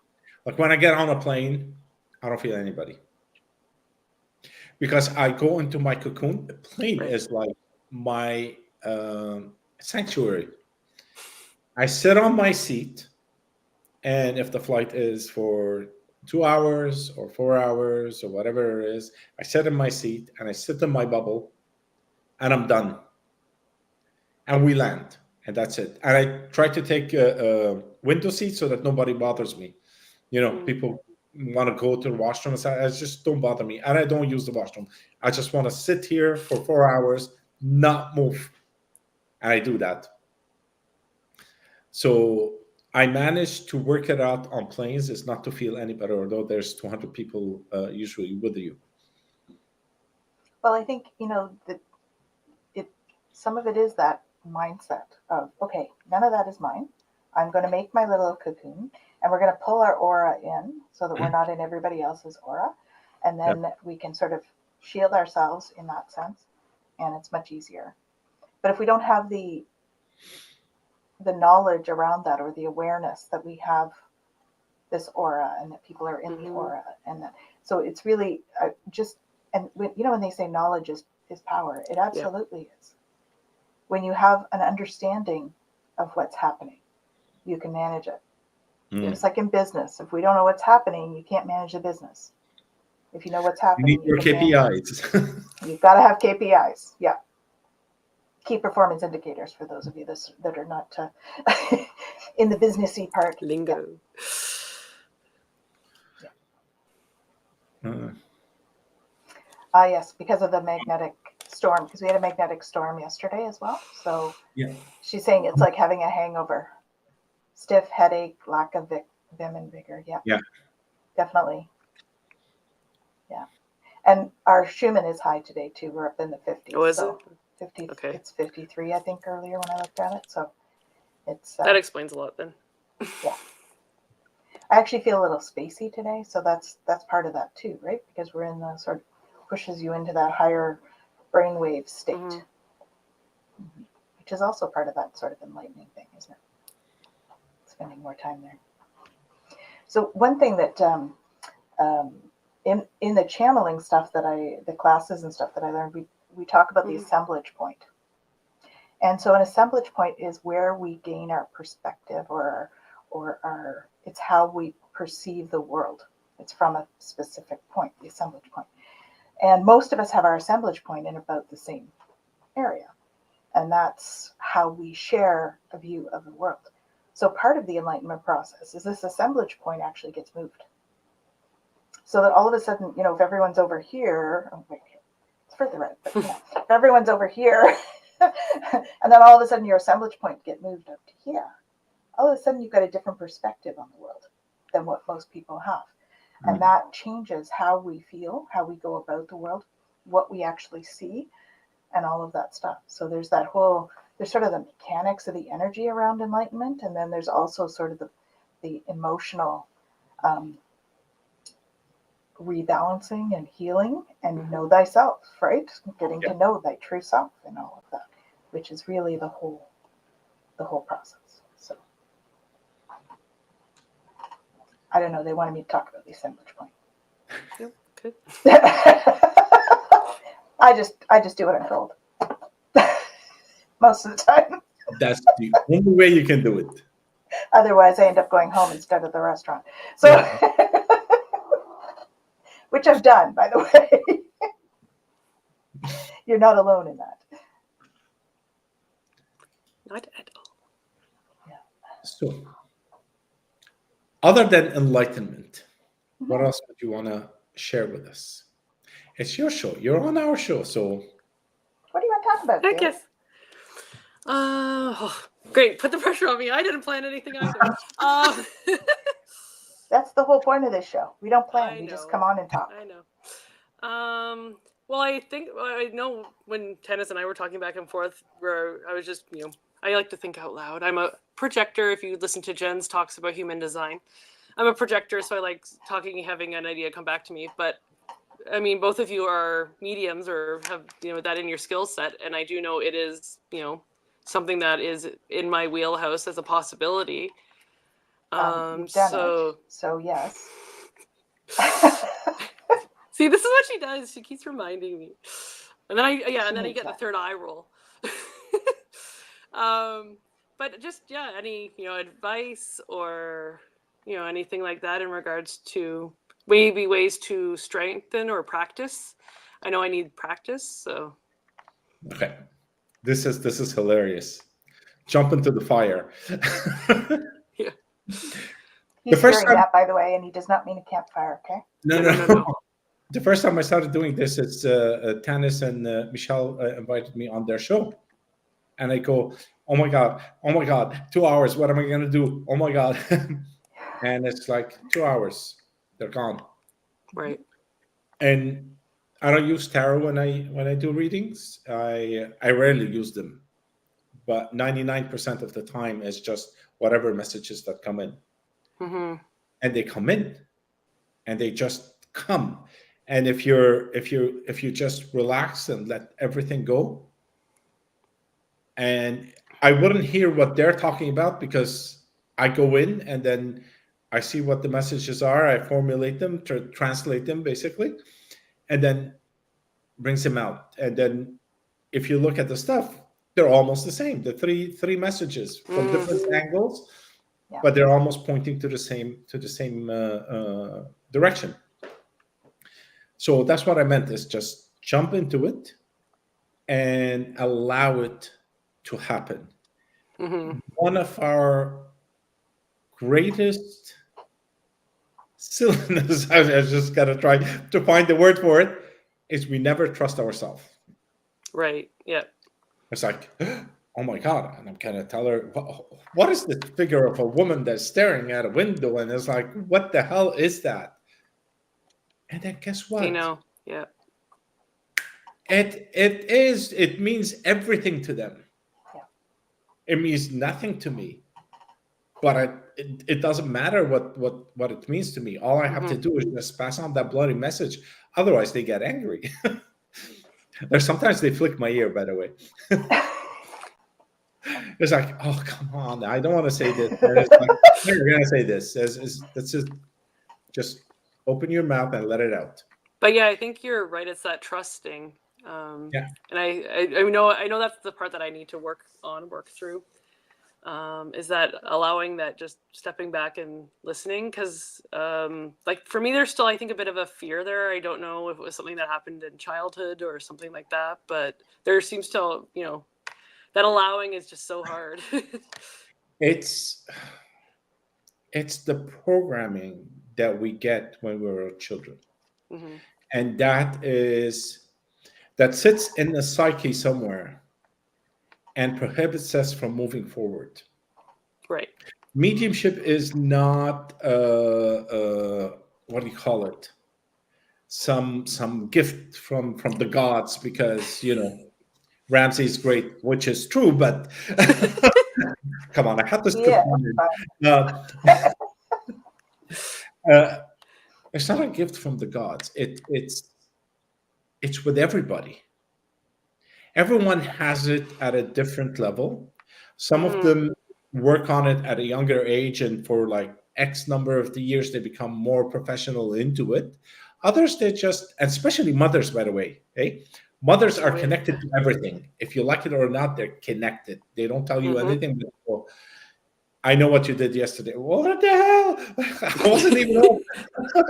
Speaker 1: Like when I get on a plane, I don't feel anybody, because I go into my cocoon. The plane is like my sanctuary. I sit on my seat, and if the flight is for 2 hours or 4 hours or whatever it is, I sit in my seat and I sit in my bubble, and I'm done. And we land, and that's it. And I try to take a window seat so that nobody bothers me. You know, people want to go to the washroom, and I just don't bother me. And I don't use the washroom. I just want to sit here for 4 hours, not move. And I do that. So I managed to work it out on planes, is not to feel any better, although there's 200 people usually with you.
Speaker 2: Well, I think, you know, that some of it is that mindset of, okay, none of that is mine. I'm going to make my little cocoon, and we're going to pull our aura in so that we're not in everybody else's aura. And then we can sort of shield ourselves in that sense, and it's much easier. But if we don't have the knowledge around that, or the awareness that we have this aura and that people are in the aura, and that, so it's really just, and when, you know, when they say knowledge is power, it absolutely is. When you have an understanding of what's happening, you can manage it. It's like in business. If we don't know what's happening, you can't manage the business. If you know what's happening,
Speaker 1: you need your KPIs.
Speaker 2: You've got to have KPIs. Yeah. Key performance indicators for those of you that are not in the businessy part.
Speaker 3: Lingo.
Speaker 2: Yeah. Yes, because of the magnetic storm, because we had a magnetic storm yesterday as well. So she's saying it's like having a hangover. Stiff headache, lack of vim and vigor. Yeah. Definitely. Yeah. And our Schumann is high today too. We're up in the 50s.
Speaker 3: Oh, is it?
Speaker 2: 50,
Speaker 3: okay.
Speaker 2: It's 53, I think, earlier when I looked at it. So it's
Speaker 3: that explains a lot then.
Speaker 2: Yeah. I actually feel a little spacey today, so that's part of that too, right? Because we're in the sort of pushes you into that higher brainwave state, which is also part of that sort of enlightening thing, isn't it? Spending more time there. So one thing that in the channeling stuff the classes and stuff that I learned, we talk about the assemblage point. And so an assemblage point is where we gain our perspective or it's how we perceive the world. It's from a specific point, the assemblage point. And most of us have our assemblage point in about the same area. And that's how we share a view of the world. So part of the enlightenment process is this assemblage point actually gets moved. So that all of a sudden, if everyone's over here, it's further right, but if everyone's over here, and then all of a sudden your assemblage point get moved up to here, all of a sudden you've got a different perspective on the world than what most people have. And that changes how we feel, how we go about the world, what we actually see, and all of that stuff. So there's sort of the mechanics of the energy around enlightenment, and then there's also sort of the emotional rebalancing and healing and know thyself, right? Getting to know thy true self and all of that, which is really the whole process. So I don't know, they wanted me to talk about the assemblage point.
Speaker 3: Okay.
Speaker 2: I just do what I'm told. Most of the time.
Speaker 1: That's the only way you can do it.
Speaker 2: Otherwise I end up going home instead of the restaurant. So which I've done, by the way. You're not alone in that.
Speaker 3: Not at all.
Speaker 2: Yeah.
Speaker 1: So, other than enlightenment, what else would you want to share with us? It's your show. You're on our show. So,
Speaker 2: what do you want to talk about?
Speaker 3: I guess. Great. Put the pressure on me. I didn't plan anything either.
Speaker 2: That's the whole point of this show. We don't plan. We just come on and talk.
Speaker 3: I know. Well, I know when Tanys and I were talking back and forth, where I was just, I like to think out loud. I'm a projector. If you listen to Jen's talks about human design, I'm a projector, so I like talking, having an idea come back to me. But I mean, both of you are mediums or have, that in your skill set. And I do know it is, something that is in my wheelhouse as a possibility.
Speaker 2: You've done it, so yes.
Speaker 3: See, this is what she does. She keeps reminding me. And then I get the third eye roll. But just, any, advice or, anything like that in regards to maybe ways to strengthen or practice. I know I need practice, so.
Speaker 1: Okay. This is hilarious. Jump into the fire.
Speaker 2: Yeah. He's hearing that, by the way, and he does not mean a campfire, okay?
Speaker 1: No. The first time I started doing this, it's Tanys and Michelle invited me on their show. And I go, oh my God, 2 hours. What am I going to do? Oh my God. And it's like 2 hours. They're gone.
Speaker 3: Right.
Speaker 1: And I don't use tarot when I do readings. I rarely use them. But 99% of the time is just whatever messages that come in.
Speaker 3: Mm-hmm.
Speaker 1: And they come in. And they just come. And if you just relax and let everything go, and I wouldn't hear what they're talking about because I go in and then I see what the messages are, I formulate them, translate them basically, and then brings them out. And then if you look at the stuff, they're almost the same. The three messages from different angles, but they're almost pointing to the same direction. So that's what I meant, is just jump into it and allow it to happen. Mm-hmm. One of our greatest silliness, I just got to try to find the word for it, is we never trust ourselves.
Speaker 3: Right, yeah.
Speaker 1: It's like, oh my God. And I'm kind of tell her, what is this figure of a woman that's staring at a window? And it's like, what the hell is that? And then guess what?
Speaker 3: Yeah.
Speaker 1: It means everything to them.
Speaker 2: Yeah.
Speaker 1: It means nothing to me. But it doesn't matter what it means to me. All I have to do is just pass on that bloody message. Otherwise, they get angry. Sometimes they flick my ear, by the way. It's like, oh, come on. I don't want to say this. It's like, you're going to say this. It's just Open your mouth and let it out.
Speaker 3: But yeah, I think you're right. It's that trusting.
Speaker 1: Yeah.
Speaker 3: And I know that's the part that I need to work through. Is that allowing that, just stepping back and listening, because like for me there's still, I think, a bit of a fear there. I don't know if it was something that happened in childhood or something like that, but there seems to, that allowing is just so hard.
Speaker 1: It's the programming that we get when we were children.
Speaker 3: Mm-hmm.
Speaker 1: And that sits in the psyche somewhere and prohibits us from moving forward.
Speaker 3: Right.
Speaker 1: Mediumship is not what do you call it? Some gift from the gods, because Ramzi is great, which is true, but come on, I had to slip one in. It's not a gift from the gods. It's with everybody. Everyone has it at a different level. Some of them work on it at a younger age, and for like X number of the years, they become more professional into it. Others, they just, and especially mothers, by the way, mothers are connected to everything. If you like it or not, they're connected. They don't tell you anything. But, well, I know what you did yesterday. What the hell? I wasn't even home.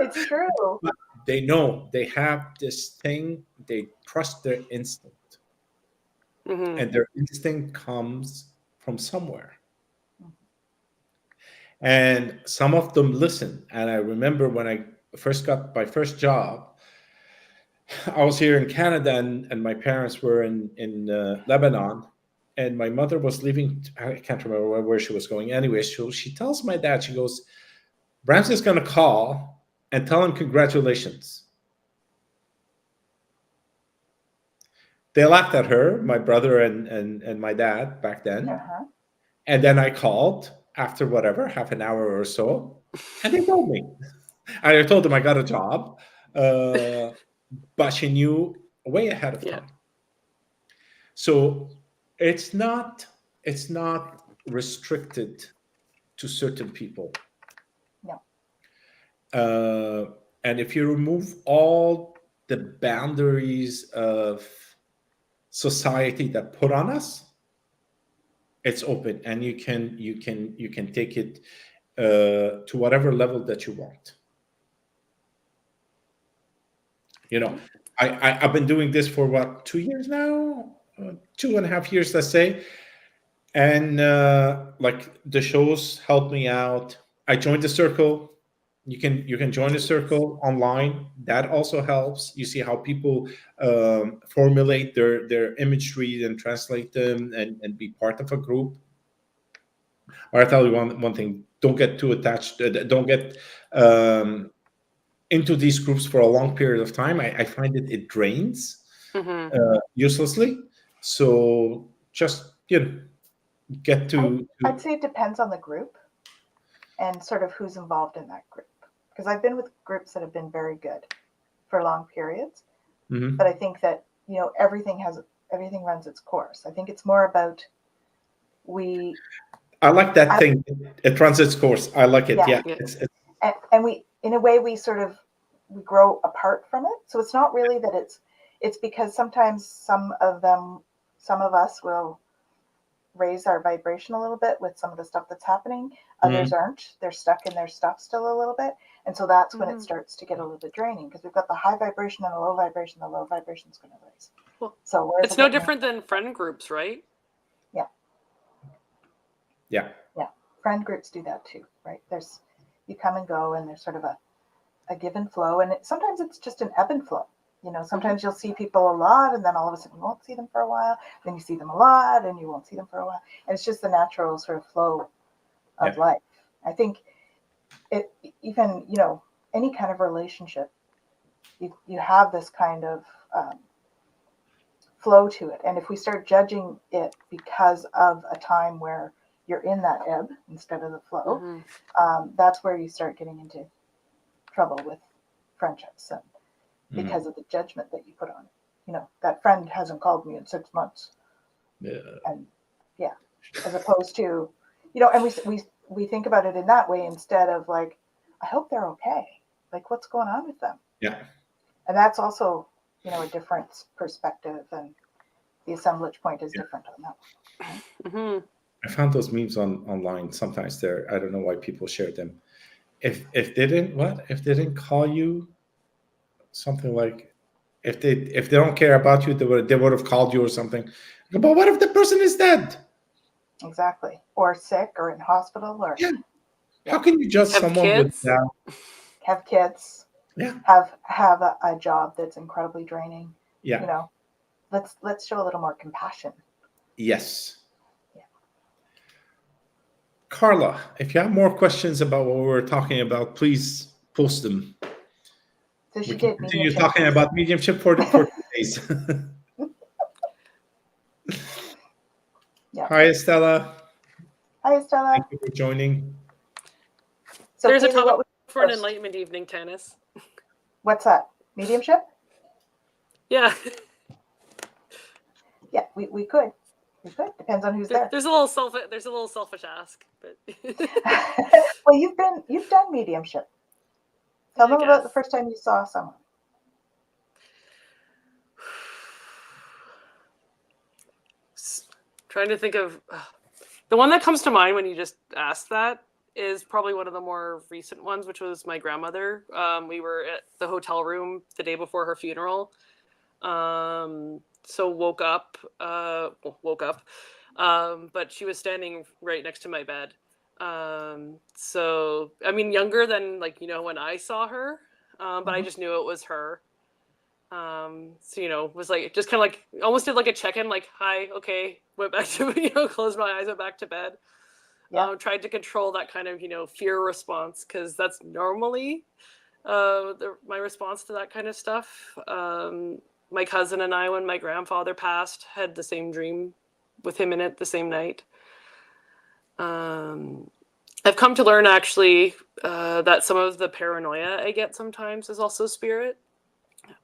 Speaker 2: It's true.
Speaker 1: But they know. They have this thing. They trust their instinct. And their instinct comes from somewhere. And some of them listen. And I remember when I first got my first job, I was here in Canada, and my parents were in Lebanon. And my mother was leaving. I can't remember where she was going. Anyway, she tells my dad, she goes, Ramzi is going to call and tell him congratulations. They laughed at her, my brother and my dad back then.
Speaker 2: Uh-huh.
Speaker 1: And then I called after whatever, half an hour or so, and they told me. And I told them I got a job, but she knew way ahead of time. So it's not restricted to certain people.
Speaker 2: No.
Speaker 1: And if you remove all the boundaries of society that put on us, it's open, and you can take it to whatever level that you want. I've been doing this for what, 2 years now, 2.5 years, let's say, and like the shows help me out. I joined the circle. You can join the circle online. That also helps. You see how people formulate their imagery and translate them, and be part of a group. Or I tell you one thing: don't get too attached. Don't get into these groups for a long period of time. I find it drains uselessly. So just get to.
Speaker 2: I'd say it depends on the group and sort of who's involved in that group. Because I've been with groups that have been very good for long periods, but I think that everything runs its course. I think it's more about
Speaker 1: I like that thing. It runs its course. I like it. Yeah.
Speaker 2: And we, in a way, we grow apart from it. So it's not really that it's because sometimes some of us will raise our vibration a little bit with some of the stuff that's happening. Others aren't. They're stuck in their stuff still a little bit. And so that's when it starts to get a little bit draining, because we've got the high vibration and the low vibration. The low vibration is going to raise.
Speaker 3: Well,
Speaker 2: so
Speaker 3: it's no different than friend groups, right?
Speaker 1: Yeah.
Speaker 2: Friend groups do that too, right? You come and go, and there's sort of a give and flow. And sometimes it's just an ebb and flow. Sometimes you'll see people a lot, and then all of a sudden you won't see them for a while. Then you see them a lot, and you won't see them for a while. And it's just the natural sort of flow of life. I think even any kind of relationship, you have this kind of flow to it. And if we start judging it because of a time where you're in that ebb instead of the flow, that's where you start getting into trouble with friendships, and because of the judgment that you put on it. That friend hasn't called me in 6 months. And as opposed to, and we think about it in that way instead of like, I hope they're okay. Like, what's going on with them?
Speaker 1: Yeah.
Speaker 2: And that's also, you know, a different perspective, and the assemblage point is different on that one. Right?
Speaker 3: Mm-hmm.
Speaker 1: I found those memes online. Sometimes I don't know why people share them. If they didn't call you, something like, if they don't care about you, they would have called you or something. But what if the person is dead?
Speaker 2: Exactly. Or sick, or in hospital, or
Speaker 1: Yeah. How can you judge
Speaker 3: Have
Speaker 1: someone
Speaker 3: kids?
Speaker 2: have kids,
Speaker 1: Yeah.
Speaker 2: have a job that's incredibly draining?
Speaker 1: Yeah.
Speaker 2: You know, let's show a little more compassion.
Speaker 1: Yes.
Speaker 2: Yeah.
Speaker 1: Carla, if you have more questions about what we were talking about, please post them.
Speaker 2: So
Speaker 1: We
Speaker 2: she
Speaker 1: can
Speaker 2: did
Speaker 1: continue
Speaker 2: mediumship.
Speaker 1: talking about mediumship for 2 days.
Speaker 2: Yeah.
Speaker 1: Hi, Estella.
Speaker 2: Hi, Stella.
Speaker 1: Thank you for joining.
Speaker 2: So
Speaker 3: There's a
Speaker 2: Caleigh,
Speaker 3: topic
Speaker 2: what
Speaker 3: for an
Speaker 2: first?
Speaker 3: enlightenment evening, Tanys.
Speaker 2: What's that? Mediumship?
Speaker 3: Yeah.
Speaker 2: Yeah, we could. We could. Depends on who's there.
Speaker 3: There's a little selfish ask, but
Speaker 2: Well, you've done mediumship. Tell them about the first time you saw someone.
Speaker 3: Trying to think of the one that comes to mind when you just asked that is probably one of the more recent ones, which was my grandmother. We were at the hotel room the day before her funeral. So woke up, but she was standing right next to my bed. So I mean, younger than like, you know, when I saw her, but I just knew it was her. So, you know, was like, just kind of like, almost did like a check-in, like, hi, okay, went back to, you know, closed my eyes, went back to bed.
Speaker 2: Yeah.
Speaker 3: Tried to control that kind of, you know, fear response, because that's normally my response to that kind of stuff. My cousin and I, when my grandfather passed, had the same dream with him in it the same night. I've come to learn actually that some of the paranoia I get sometimes is also spirit.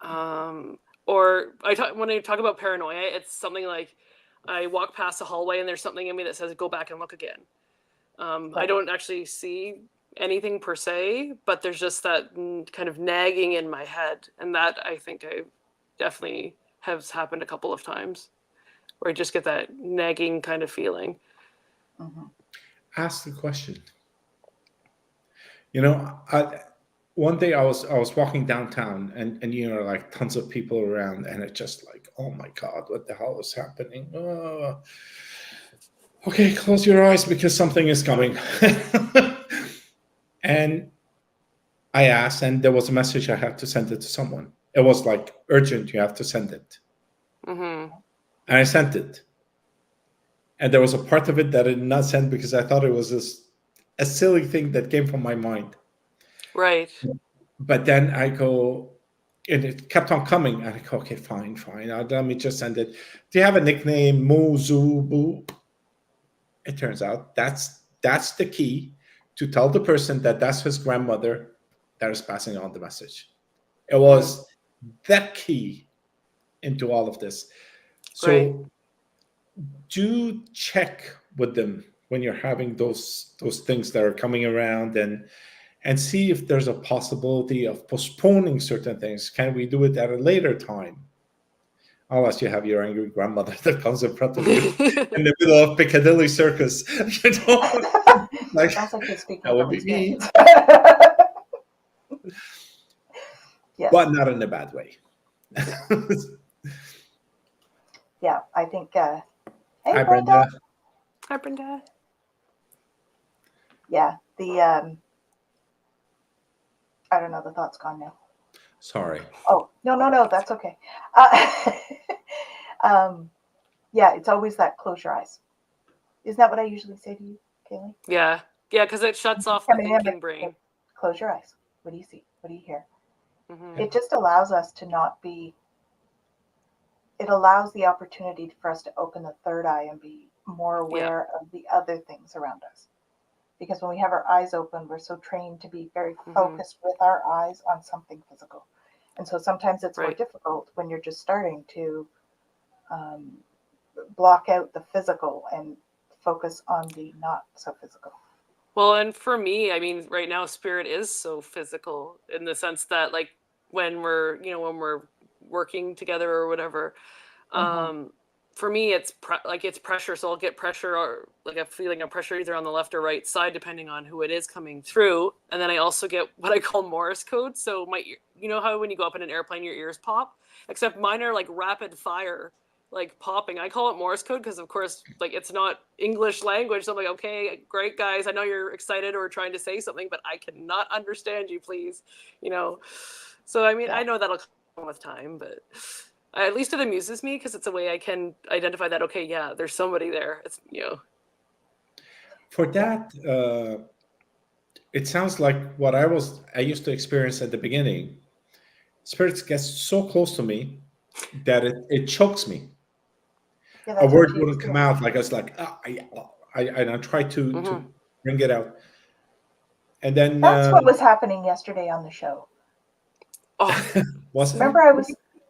Speaker 3: Or when I talk about paranoia, it's something like I walk past a hallway and there's something in me that says, go back and look again. I don't actually see anything per se, but there's just that kind of nagging in my head. And that I think I definitely has happened a couple of times where I just get that nagging kind of feeling.
Speaker 2: Mm-hmm.
Speaker 1: Ask the question. You know, one day I was walking downtown and you know, like tons of people around, and it's just like, oh my God, what the hell is happening? Okay, close your eyes because something is coming. And I asked, and there was a message I had to send it to someone. It was like urgent, you have to send it.
Speaker 3: Mm-hmm.
Speaker 1: And I sent it. And there was a part of it that I did not send because I thought it was a silly thing that came from my mind.
Speaker 3: Right.
Speaker 1: But then I go, and it kept on coming. And I go, okay, fine. Let me just send it. Do you have a nickname? Moo, Zoo, Boo? It turns out that's the key to tell the person that that's his grandmother that is passing on the message. It was that key into all of this. So do check with them when you're having those things that are coming around, and see if there's a possibility of postponing certain things. Can we do it at a later time? Unless you have your angry grandmother that comes in front of you in the middle of Piccadilly Circus. You know? Like,
Speaker 2: sounds like he's speaking
Speaker 1: that would
Speaker 2: from
Speaker 1: be me.
Speaker 2: experience. Yes.
Speaker 1: But not in a bad way.
Speaker 2: Yeah, I think. Hey,
Speaker 1: Hi,
Speaker 2: Brenda.
Speaker 1: Brenda.
Speaker 3: Hi, Brenda.
Speaker 2: Yeah, I don't know. The thought's gone now.
Speaker 1: Sorry.
Speaker 2: Oh, no, that's okay. Yeah, it's always that close your eyes. Isn't that what I usually say to you, Caleigh?
Speaker 3: Yeah, because it shuts off the thinking brain.
Speaker 2: Close your eyes. What do you see? What do you hear?
Speaker 3: Mm-hmm.
Speaker 2: It just allows us to not be. It allows the opportunity for us to open the third eye and be more aware of the other things around us. Because when we have our eyes open, we're so trained to be very focused with our eyes on something physical. And so sometimes it's more difficult when you're just starting to block out the physical and focus on the not so physical.
Speaker 3: Well, and for me, I mean, right now, spirit is so physical in the sense that, like, when we're working together or whatever, um, for me, it's it's pressure. So I'll get pressure or like a feeling of pressure either on the left or right side, depending on who it is coming through. And then I also get what I call Morse code. So you know how when you go up in an airplane, your ears pop, except mine are like rapid fire, like popping. I call it Morse code because, of course, like it's not English language. So I'm like, okay, great guys, I know you're excited or trying to say something, but I cannot understand you, please. You know. So I mean, I know that'll come with time, but at least it amuses me because it's a way I can identify that, okay, yeah, there's somebody there. It's,
Speaker 1: For that, it sounds like what I used to experience at the beginning. Spirits get so close to me that it chokes me.
Speaker 2: Yeah,
Speaker 1: A
Speaker 2: that's
Speaker 1: word
Speaker 2: what you
Speaker 1: wouldn't come out. Like I was like, I try to bring it out, and then
Speaker 2: That's what was happening yesterday on the show.
Speaker 1: was it?
Speaker 2: Remember,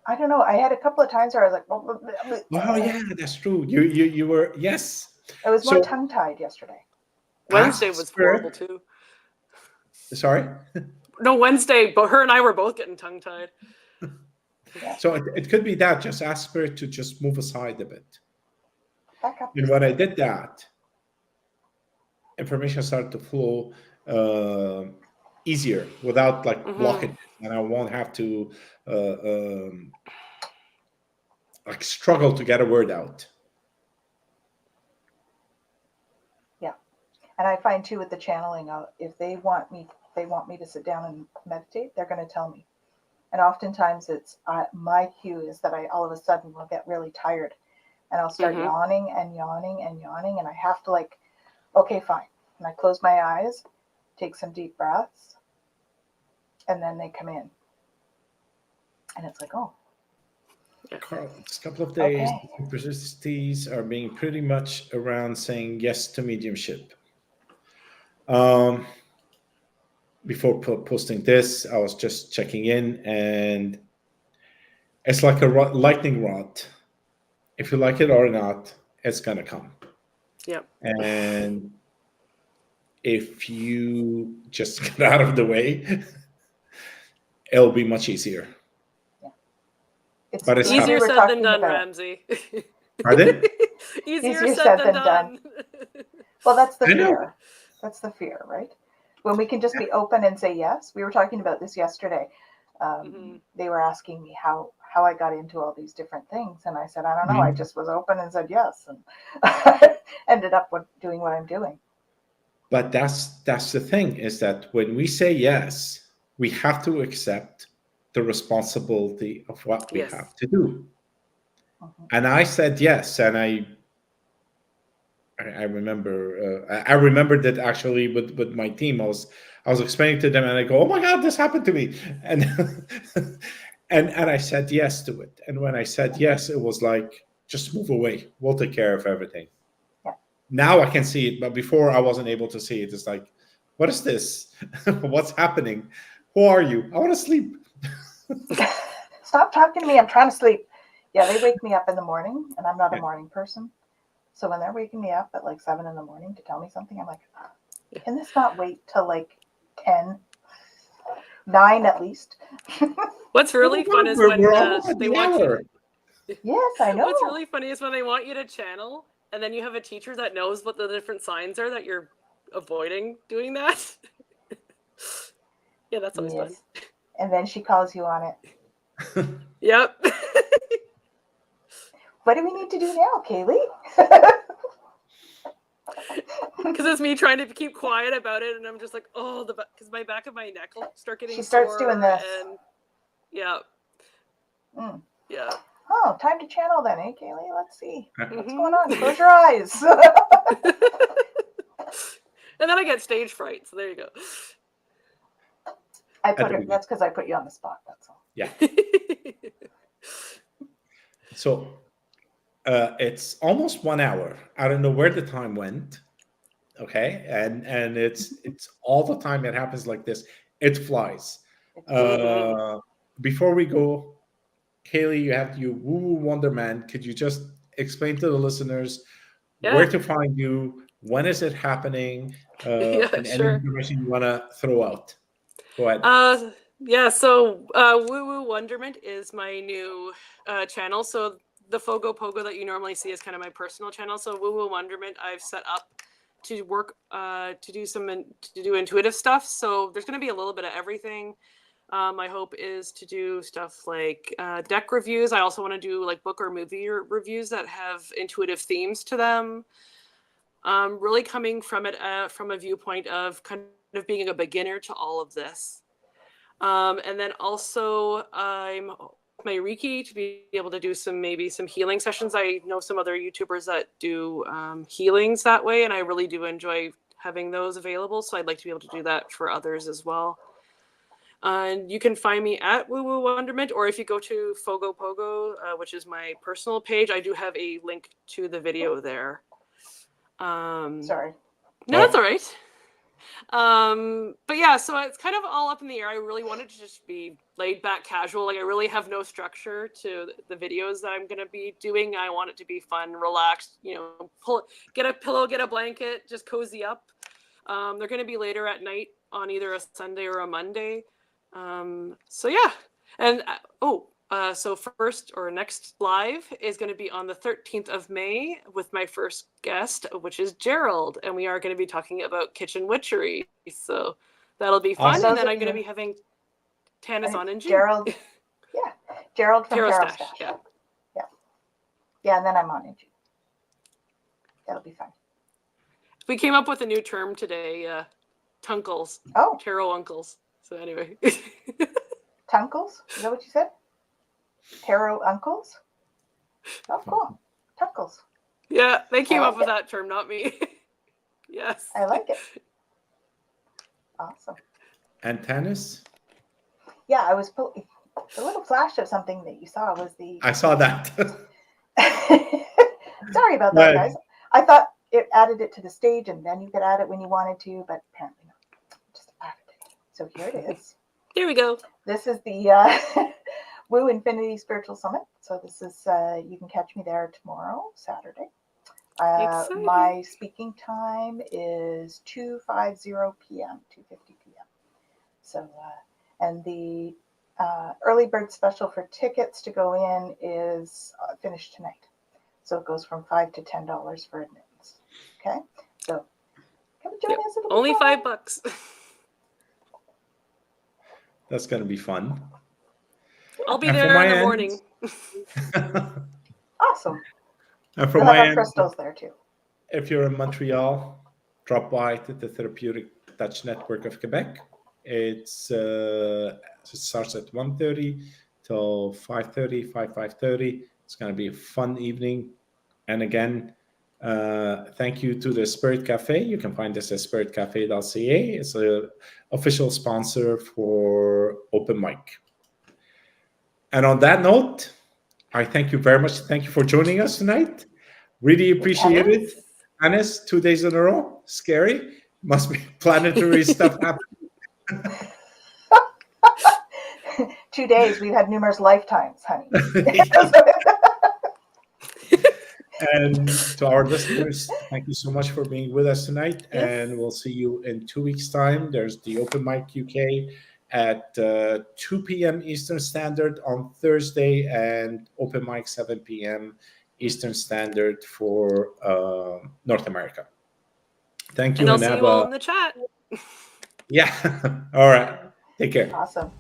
Speaker 2: I don't know. I had a couple of times where I was like,
Speaker 1: oh yeah, that's true. You were, yes.
Speaker 2: It was more tongue tied yesterday.
Speaker 3: Wednesday was horrible too.
Speaker 1: Sorry.
Speaker 3: No, Wednesday, but her and I were both getting tongue tied.
Speaker 1: So it could be that. Just ask spirit to just move aside a bit.
Speaker 2: Back up.
Speaker 1: And when I did that, information started to flow easier without like blocking it, and I won't have to like struggle to get a word out.
Speaker 2: Yeah, and I find too with the channeling, if they want me to sit down and meditate, they're going to tell me. And oftentimes it's my cue is that I all of a sudden will get really tired, and I'll start yawning and yawning and yawning, and I have to like, okay, fine. And I close my eyes, take some deep breaths, and then they come in. And it's like, oh.
Speaker 1: Carl, this couple of days, persistence are being pretty much around saying yes to mediumship. Before posting this, I was just checking in, and it's like a lightning rod. If you like it or not, it's gonna come.
Speaker 3: Yep.
Speaker 1: And if you just get out of the way, it'll be much easier.
Speaker 2: But
Speaker 3: it's easier said than done, Ramzi.
Speaker 1: Pardon?
Speaker 3: easier said than done.
Speaker 2: Well, that's the fear. That's the fear, right? When we can just be open and say yes. We were talking about this yesterday. They were asking me how I got into all these different things, and I said, I don't know. I just was open and said yes, and ended up doing what I'm doing.
Speaker 1: But that's the thing, is that when we say yes, we have to accept the responsibility of what we have to do. And I said yes, and I remember I remembered that actually with my team. I was explaining to them, and I go, oh my God, this happened to me, and and I said yes to it. And when I said yes, it was like, just move away, we'll take care of everything. Now I can see it, but before I wasn't able to see it. It's like, what is this? What's happening? Who are you? I want to sleep.
Speaker 2: Stop talking to me. I'm trying to sleep. Yeah, they wake me up in the morning, and I'm not a morning person. So when they're waking me up at like 7 a.m. to tell me something, I'm like, can this not wait till like 10, 9 at least?
Speaker 3: What's really fun is when they want you.
Speaker 2: Yes, I know.
Speaker 3: What's really funny is when they want you to channel, and then you have a teacher that knows what the different signs are that you're avoiding doing that. Yeah, that's always fun.
Speaker 2: And then she calls you on it.
Speaker 3: Yep.
Speaker 2: What do we need to do now, Caleigh?
Speaker 3: Because it's me trying to keep quiet about it, and I'm just like, oh, because my back of my neck will start getting.
Speaker 2: She starts doing this.
Speaker 3: And yeah. Yeah.
Speaker 2: Oh, time to channel then, eh, Caleigh? Let's see. What's going on? Close your eyes.
Speaker 3: And then I get stage fright, so there you go.
Speaker 2: That's because I put you on the spot, that's all.
Speaker 1: Yeah. So it's almost 1 hour. I don't know where the time went. Okay. And it's all the time it happens like this. It flies. Before we go, Caleigh, you have your Woo Wonder Man. Could you just explain to the listeners where to find you, When is it happening?
Speaker 3: Yeah,
Speaker 1: And any
Speaker 3: sure.
Speaker 1: information you want to throw out? Go ahead.
Speaker 3: Yeah, so Woo Woo Wonderment is my new channel. So the Fogo Pogo that you normally see is kind of my personal channel. So Woo Woo Wonderment I've set up to work to do intuitive stuff. So there's going to be a little bit of everything. My hope is to do stuff like deck reviews. I also want to do like book or movie reviews that have intuitive themes to them. Really coming from it from a viewpoint of kind of being a beginner to all of this. And then also I'm my Reiki to be able to do maybe some healing sessions. I know some other YouTubers that do healings that way, and I really do enjoy having those available. So I'd like to be able to do that for others as well. And you can find me at Woo Woo Wonderment, or if you go to Fogo Pogo, which is my personal page, I do have a link to the video there.
Speaker 2: Sorry.
Speaker 3: No, that's all right. But yeah, so it's kind of all up in the air. I really wanted to just be laid back, casual. Like I really have no structure to the videos that I'm going to be doing. I want it to be fun, relaxed, you know, get a pillow, get a blanket, just cozy up. They're going to be later at night on either a Sunday or a Monday. So yeah. And so first or next live is going to be on the 13th of May with my first guest, which is Gerald. And we are going to be talking about kitchen witchery. So that'll be fun.
Speaker 1: Awesome.
Speaker 3: And then I'm going to be having Tanys on in June.
Speaker 2: Gerald. Yeah. Gerald from
Speaker 3: Tarot
Speaker 2: Tarot
Speaker 3: Stash.
Speaker 2: Stash.
Speaker 3: Yeah.
Speaker 2: Yeah. Yeah. And then I'm on in June. That'll be fun.
Speaker 3: We came up with a new term today, tunkles.
Speaker 2: Oh.
Speaker 3: Tarot uncles. So anyway.
Speaker 2: Tunkles? Is that what you said? Tarot uncles? Oh, cool. Tunkles.
Speaker 3: Yeah, they came
Speaker 2: like
Speaker 3: up with
Speaker 2: it.
Speaker 3: that term, not me. Yes.
Speaker 2: I like it. Awesome.
Speaker 1: And Tanys?
Speaker 2: Yeah, I was the little flash of something that you saw was the.
Speaker 1: I saw that.
Speaker 2: Sorry about that, guys. I thought it added it to the stage and then you could add it when you wanted to, but apparently not. Just added it. So here it is.
Speaker 3: There we go.
Speaker 2: This is the Woo Infinity Spiritual Summit. So this is, you can catch me there tomorrow, Saturday. My speaking time is 2:50 p.m., 2:50 p.m. So, and the early bird special for tickets to go in is finished tonight. So it goes from $5 to $10 for admittance. Okay, so come and join us.
Speaker 3: Only $5.
Speaker 1: That's going to be fun.
Speaker 3: I'll be there in the morning.
Speaker 2: Awesome.
Speaker 1: And from my end,
Speaker 2: crystals there too.
Speaker 1: If you're in Montreal, drop by to the Therapeutic Touch Network of Quebec. It starts at 1:30 till 5:30, 5:30. It's going to be a fun evening. And again, thank you to the Spirit Cafe. You can find us at spiritcafe.ca. It's an official sponsor for Open Mic. And on that note, I thank you very much. Thank you for joining us tonight. Really appreciate it. Tanys, 2 days in a row. Scary. Must be planetary stuff happening.
Speaker 2: 2 days. We've had numerous lifetimes, honey.
Speaker 1: And to our listeners, thank you so much for being with us tonight. Yes. And we'll see you in 2 weeks' time. There's the Open Mic UK at 2 p.m. Eastern Standard on Thursday, and Open Mic 7 p.m. Eastern Standard for North America. Thank you.
Speaker 3: And I'll see you all in the chat.
Speaker 1: Yeah. All right. Take care.
Speaker 2: Awesome.